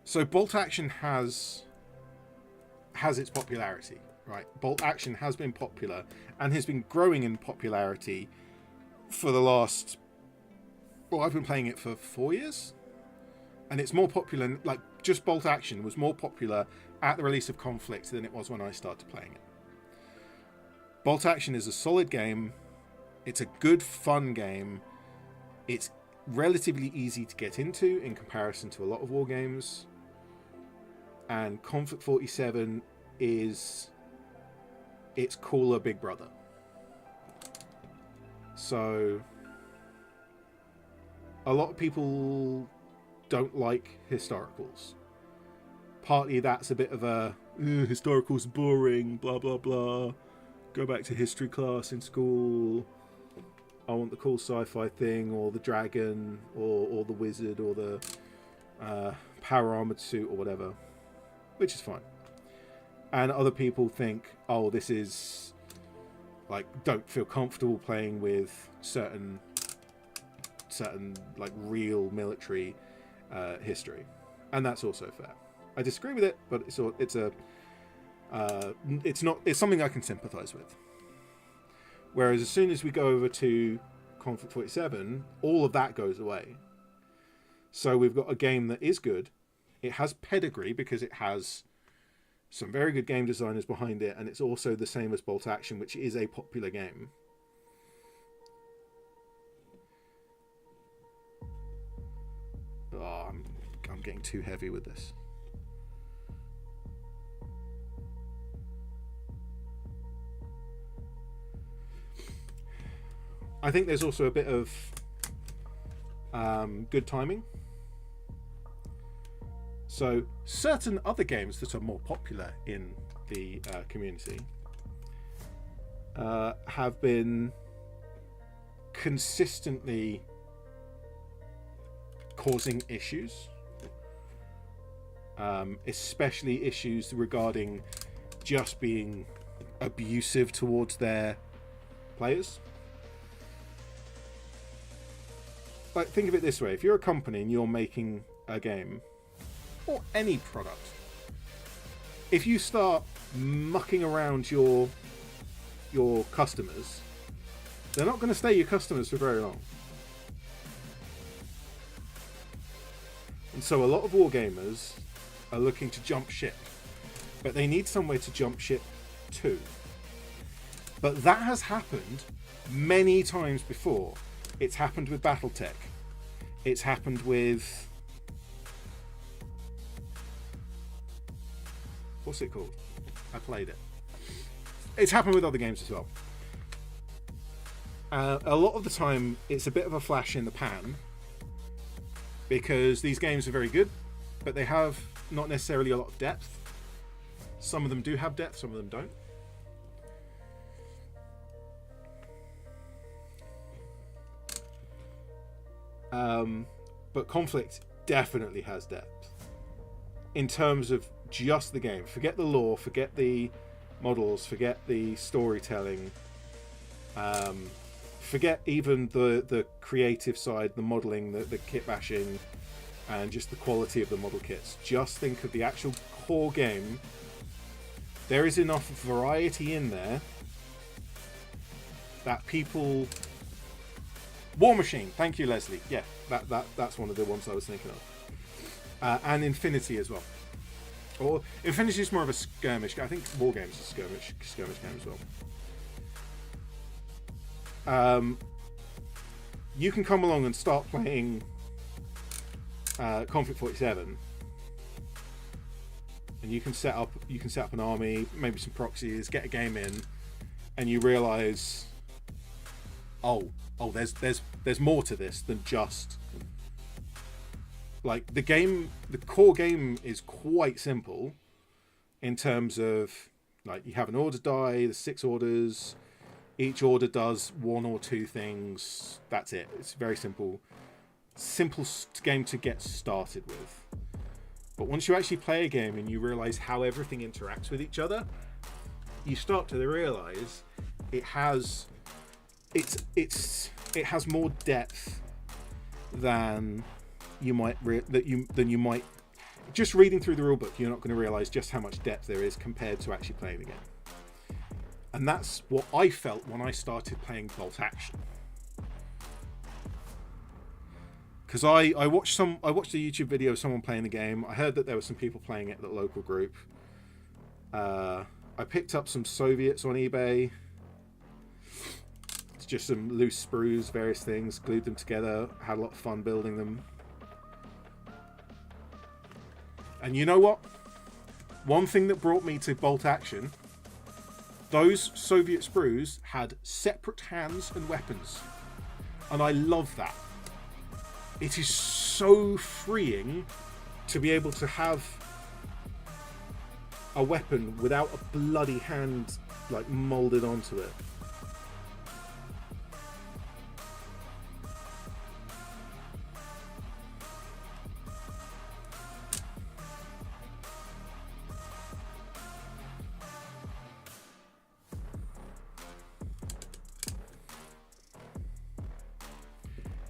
So bolt action has its popularity, right? Bolt action has been popular and has been growing in popularity for the last... Well, I've been playing it for 4 years. And it's more popular, like, just bolt action was more popular at the release of Konflikt than it was when I started playing it. Bolt action is a solid game. It's a good, fun game. It's relatively easy to get into in comparison to a lot of war games. And Konflikt 47 is its cooler big brother. So a lot of people don't like historicals. Partly that's a bit of a historical's boring, blah blah blah. Go back to history class in school. I want the cool sci-fi thing, or the dragon, or the wizard, or the power armored suit, or whatever, which is fine. And other people think, oh, this is like, don't feel comfortable playing with certain like real military history, and that's also fair. I disagree with it, but it's something I can sympathize with. Whereas as soon as we go over to Konflikt 47, all of that goes away. So we've got a game that is good. It has pedigree because it has some very good game designers behind it, and it's also the same as Bolt Action, which is a popular game. Oh, I'm getting too heavy with this. I think there's also a bit of good timing. So certain other games that are more popular in the community have been consistently causing issues, especially issues regarding just being abusive towards their players. Like, think of it this way: if you're a company and you're making a game or any product, if you start mucking around your customers, they're not going to stay your customers for very long. And so a lot of wargamers are looking to jump ship, but they need somewhere to jump ship to. But that has happened many times before. It's happened with Battletech. It's happened with... what's it called? I played it. It's happened with other games as well. A lot of the time, it's a bit of a flash in the pan, because these games are very good, but they have not necessarily a lot of depth. Some of them do have depth, some of them don't. But Konflikt definitely has depth in terms of just the game. Forget the lore, forget the models, forget the storytelling. Forget even the creative side, the modelling, the kit bashing, and just the quality of the model kits. Just think of the actual core game. There is enough variety in there that people... War Machine, thank you, Leslie. Yeah, that's one of the ones I was thinking of. And Infinity as well. Or Infinity is more of a skirmish. I think War Games is a skirmish game as well. You can come along and start playing Konflikt 47, and you can set up an army, maybe some proxies, get a game in, and you realise, oh, there's more to this than just like the game. The core game is quite simple in terms of like you have an order die, there's 6 orders. Each order does 1 or 2 things. That's it. It's very simple game to get started with. But once you actually play a game and you realize how everything interacts with each other, you start to realize it has more depth than you might just reading through the rulebook. You're not going to realize just how much depth there is compared to actually playing the game. And that's what I felt when I started playing Bolt Action. Because I watched a YouTube video of someone playing the game. I heard that there were some people playing it at the local group. I picked up some Soviets on eBay. It's just some loose sprues, various things, glued them together, had a lot of fun building them. And you know what? One thing that brought me to Bolt Action, those Soviet sprues had separate hands and weapons. And I love that. It is so freeing to be able to have a weapon without a bloody hand like molded onto it.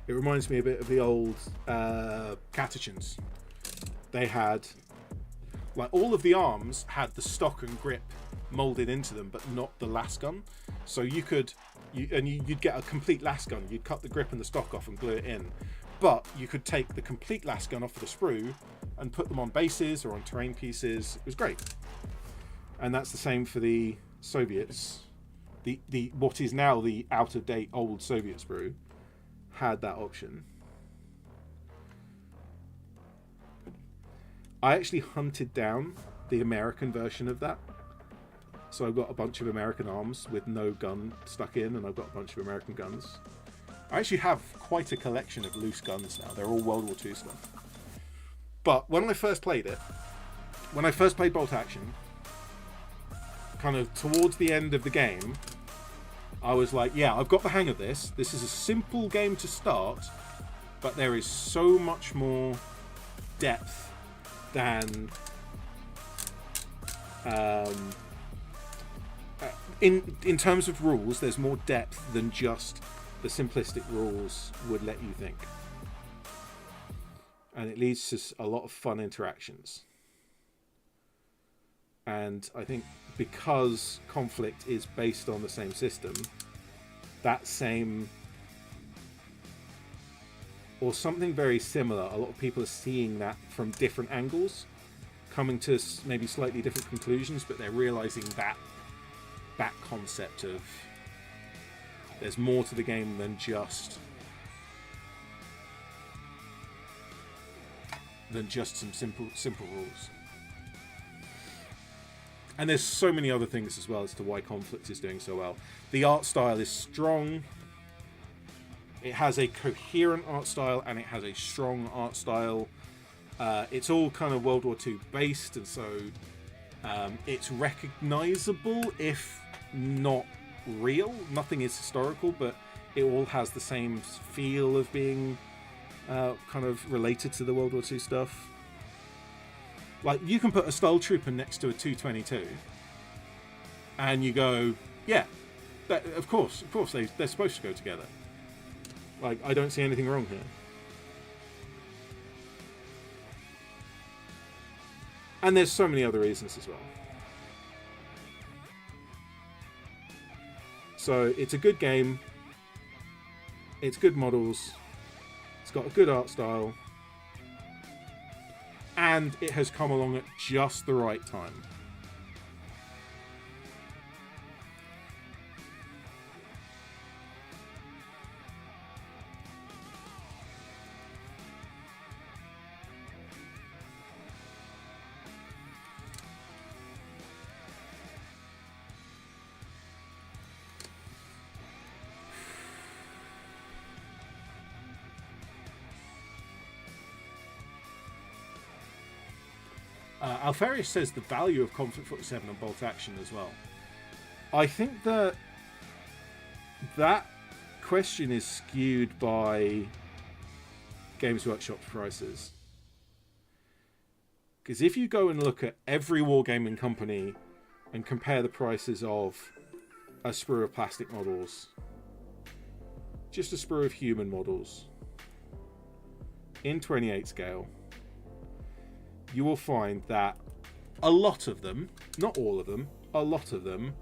It reminds me a bit of the old Catechins. They had, like, all of the arms had the stock and grip molded into them, but not the lasgun. So you'd get a complete lasgun. You'd cut the grip and the stock off and glue it in. But you could take the complete lasgun off of the sprue and put them on bases or on terrain pieces. It was great. And that's the same for the Soviets. The what is now the out-of-date old Soviet sprue had that option. I actually hunted down the American version of that. So I've got a bunch of American arms with no gun stuck in, and I've got a bunch of American guns. I actually have quite a collection of loose guns now. They're all World War II stuff. But when I first played Bolt Action, kind of towards the end of the game, I was like, yeah, I've got the hang of this. This is a simple game to start, but there is so much more depth than in terms of rules. There's more depth than just the simplistic rules would let you think, and it leads to a lot of fun interactions. And I think because Konflikt is based on the same system, that same or something very similar, a lot of people are seeing that from different angles, coming to maybe slightly different conclusions, but they're realizing that concept of there's more to the game than just some simple rules. And there's so many other things as well as to why Konflikt is doing so well. The art style is strong. It has a coherent art style and it has a strong art style. It's all kind of World War II based, and so it's recognizable if not real. Nothing is historical, but it all has the same feel of being kind of related to the World War II stuff. Like, you can put a Stahltruppen next to a 222 and you go, yeah, Of course, they're supposed to go together. Like, I don't see anything wrong here. And there's so many other reasons as well. So it's a good game. It's good models. It's got a good art style. And it has come along at just the right time. Alfarius says the value of Conflict 47 and Bolt Action as well. I think that question is skewed by Games Workshop prices. Because if you go and look at every wargaming company and compare the prices of a sprue of plastic models, just a sprue of human models, in 28 scale, you will find that a lot of them, not all of them, a lot of them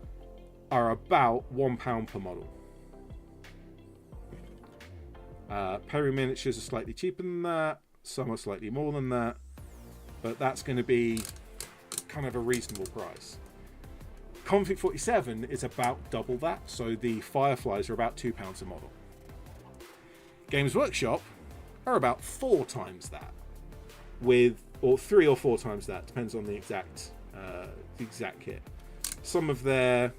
are about £1 per model. Perry miniatures are slightly cheaper than that, some are slightly more than that, but that's going to be kind of a reasonable price. Konflikt 47 is about double that, so the Fireflies are about £2 a model. Games Workshop are about 4 times that, or 3 or 4 times that, depends on the exact kit. Some of their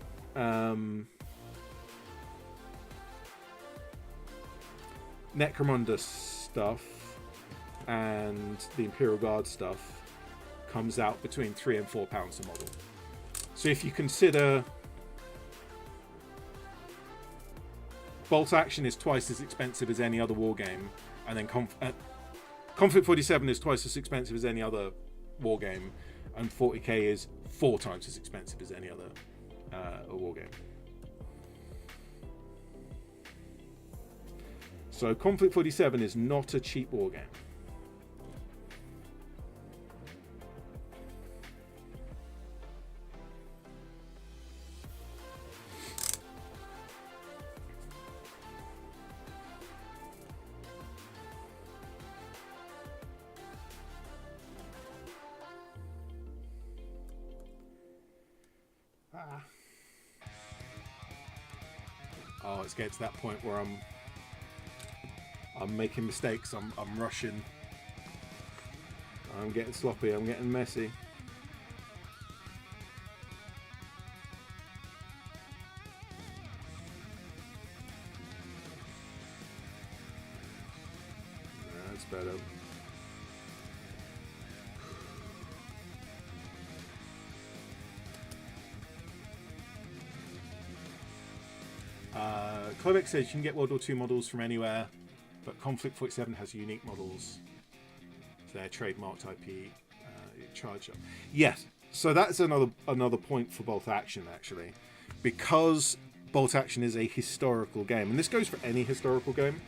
Necromunda stuff and the Imperial Guard stuff comes out between £3 and £4 a model. So if you consider Bolt Action is twice as expensive as any other war game, and then Konflikt 47 is twice as expensive as any other war game, and 40k is 4 times as expensive as any other war game. So Konflikt 47 is not a cheap war game. Oh, it's getting to that point where I'm making mistakes. I'm rushing. I'm getting sloppy. I'm getting messy. That's better. Clovic says you can get World War II models from anywhere, but Konflikt 47 has unique models. So they're trademarked IP charge up. Yes, so that's another point for Bolt Action, actually. Because Bolt Action is a historical game, and this goes for any historical game.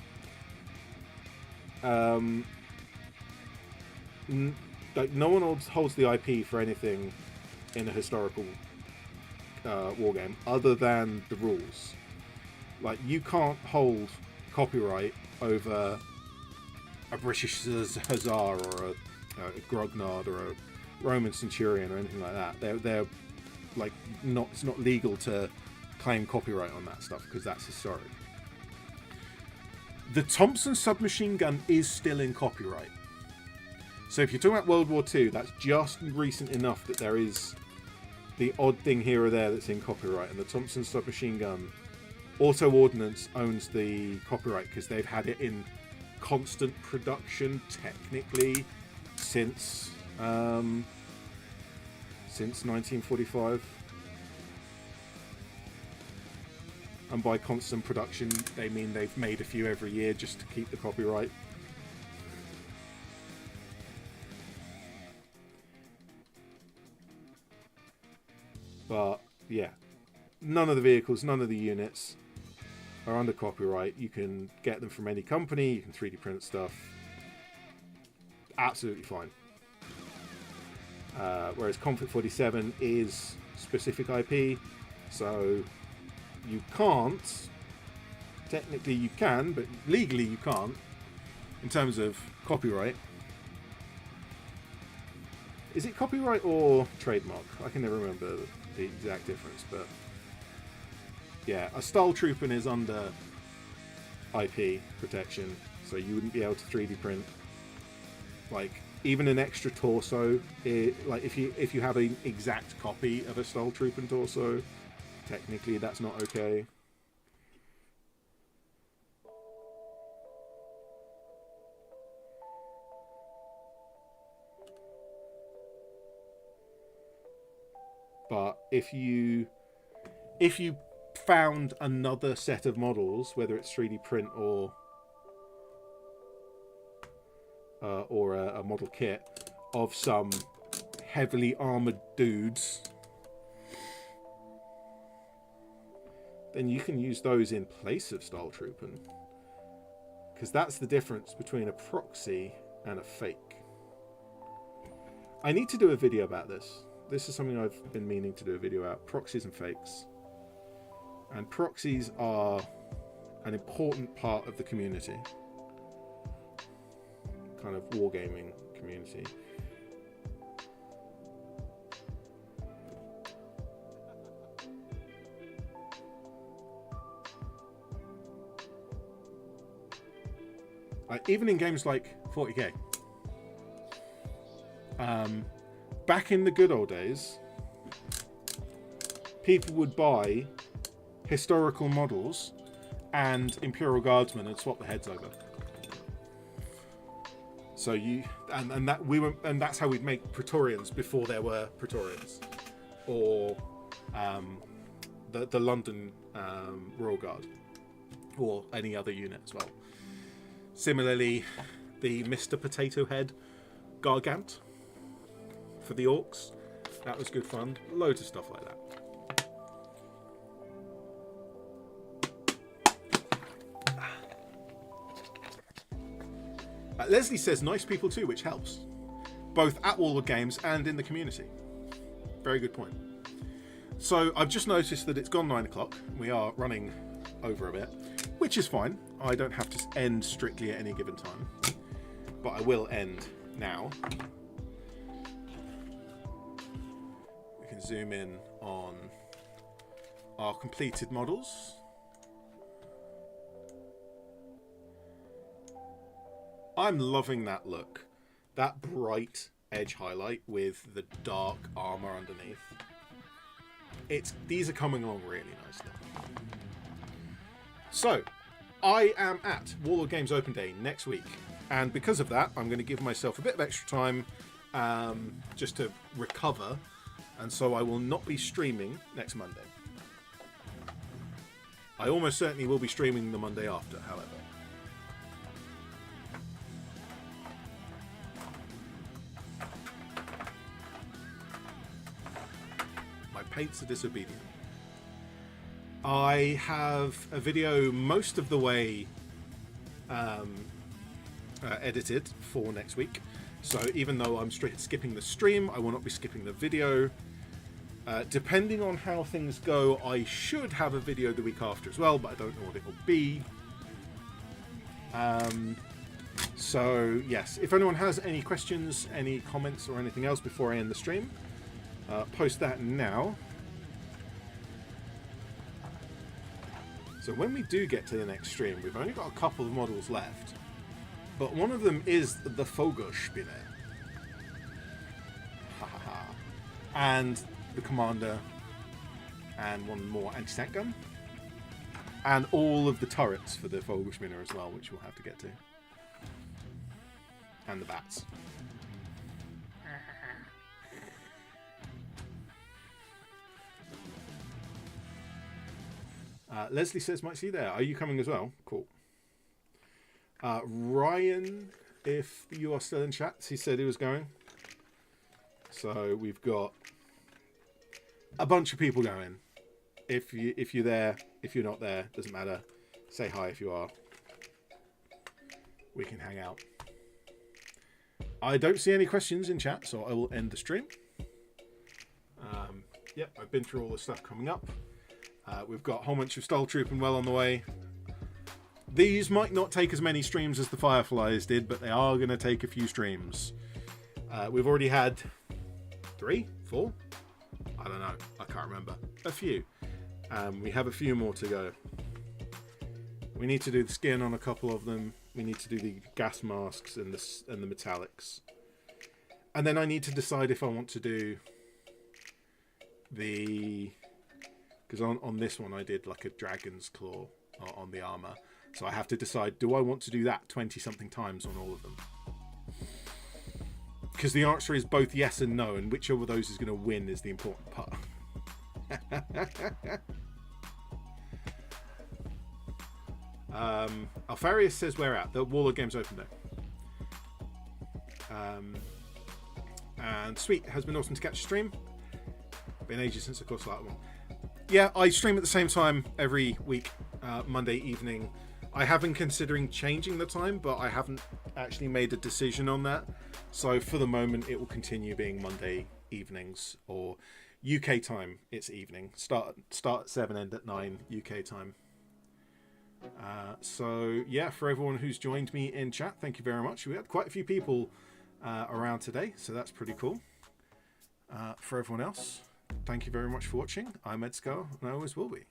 Like, no one holds the IP for anything in a historical war game other than the rules. Like, you can't hold copyright over a British Hussar or a Grognard or a Roman Centurion or anything like that. They're like it's not legal to claim copyright on that stuff because that's historic. The Thompson submachine gun is still in copyright. So if you're talking about World War II, that's just recent enough that there is the odd thing here or there that's in copyright, and the Thompson submachine gun, Auto Ordnance owns the copyright because they've had it in constant production technically since 1945. And by constant production, they mean they've made a few every year just to keep the copyright. But yeah, none of the vehicles, none of the units are under copyright. You can get them from any company. You can 3D print stuff. Absolutely fine. Whereas Konflikt 47 is specific IP, so you can't. Technically you can, but legally you can't. In terms of copyright. Is it copyright or trademark? I can never remember the exact difference, but yeah, a Stahltruppen is under IP protection, so you wouldn't be able to 3D print like even an extra torso. Like if you have an exact copy of a Stahltruppen torso, technically that's not okay. But if you found another set of models, whether it's 3D print or a model kit of some heavily armored dudes, then you can use those in place of Stahltruppen, because that's the difference between a proxy and a fake. I need to do a video about this. This is something I've been meaning to do a video about, proxies and fakes. And proxies are an important part of the community. Kind of wargaming community. Even in games like 40k. Back in the good old days, people would buy historical models and Imperial Guardsmen and swap the heads over. So that's how we'd make Praetorians before there were Praetorians, or the London Royal Guard, or any other unit as well. Similarly, the Mr. Potato Head Gargant for the orcs, that was good fun. Loads of stuff like that. Leslie says nice people too, which helps both at Warlord Games and in the community. Very good point. So I've just noticed that it's gone 9 o'clock. We are running over a bit, which is fine. I don't have to end strictly at any given time, but I will end now. We can zoom in on our completed models. I'm loving that look. That bright edge highlight with the dark armor underneath. These are coming along really nicely. So, I am at Warlord Games Open Day next week, and because of that, I'm going to give myself a bit of extra time just to recover, and so I will not be streaming next Monday. I almost certainly will be streaming the Monday after, however. My paints are disobedient. I have a video most of the way edited for next week. So even though I'm skipping the stream, I will not be skipping the video. Depending on how things go, I should have a video the week after as well, but I don't know what it will be. So yes, if anyone has any questions, any comments or anything else before I end the stream, post that now. So when we do get to the next stream, we've only got a couple of models left, but one of them is the Vogelspinne. And the commander, and one more anti-tank gun, and all of the turrets for the Vogelspinne as well, which we'll have to get to, and the bats. Leslie says, might see you there. Are you coming as well? Cool. Ryan, if you are still in chat, he said he was going. So we've got a bunch of people going. if you're there, if you're not there, doesn't matter. Say hi if you are. We can hang out. I don't see any questions in chat, so I will end the stream. Yep, I've been through all the stuff coming up. We've got a whole bunch of Stahltruppen well on the way. These might not take as many streams as the Fireflies did, but they are going to take a few streams. We've already had 3, 4? I don't know. I can't remember. A few. We have a few more to go. We need to do the skin on a couple of them. We need to do the gas masks and the metallics. And then I need to decide if I want to do the... Because on this one I did like a dragon's claw on the armor. So I have to decide, do I want to do that 20-something times on all of them? Because the answer is both yes and no, and which of those is going to win is the important part. Alfarius says we're out. The Warlord game's open though. And sweet, has been awesome to catch a stream. Been ages since I caught that one. Yeah, I stream at the same time every week, Monday evening. I have been considering changing the time, but I haven't actually made a decision on that. So for the moment, it will continue being Monday evenings, or UK time. It's evening. Start at 7, end at 9 UK time. So yeah, for everyone who's joined me in chat, thank you very much. We had quite a few people around today, so that's pretty cool. For everyone else, thank you very much for watching. I'm ED-SKaR, and I always will be.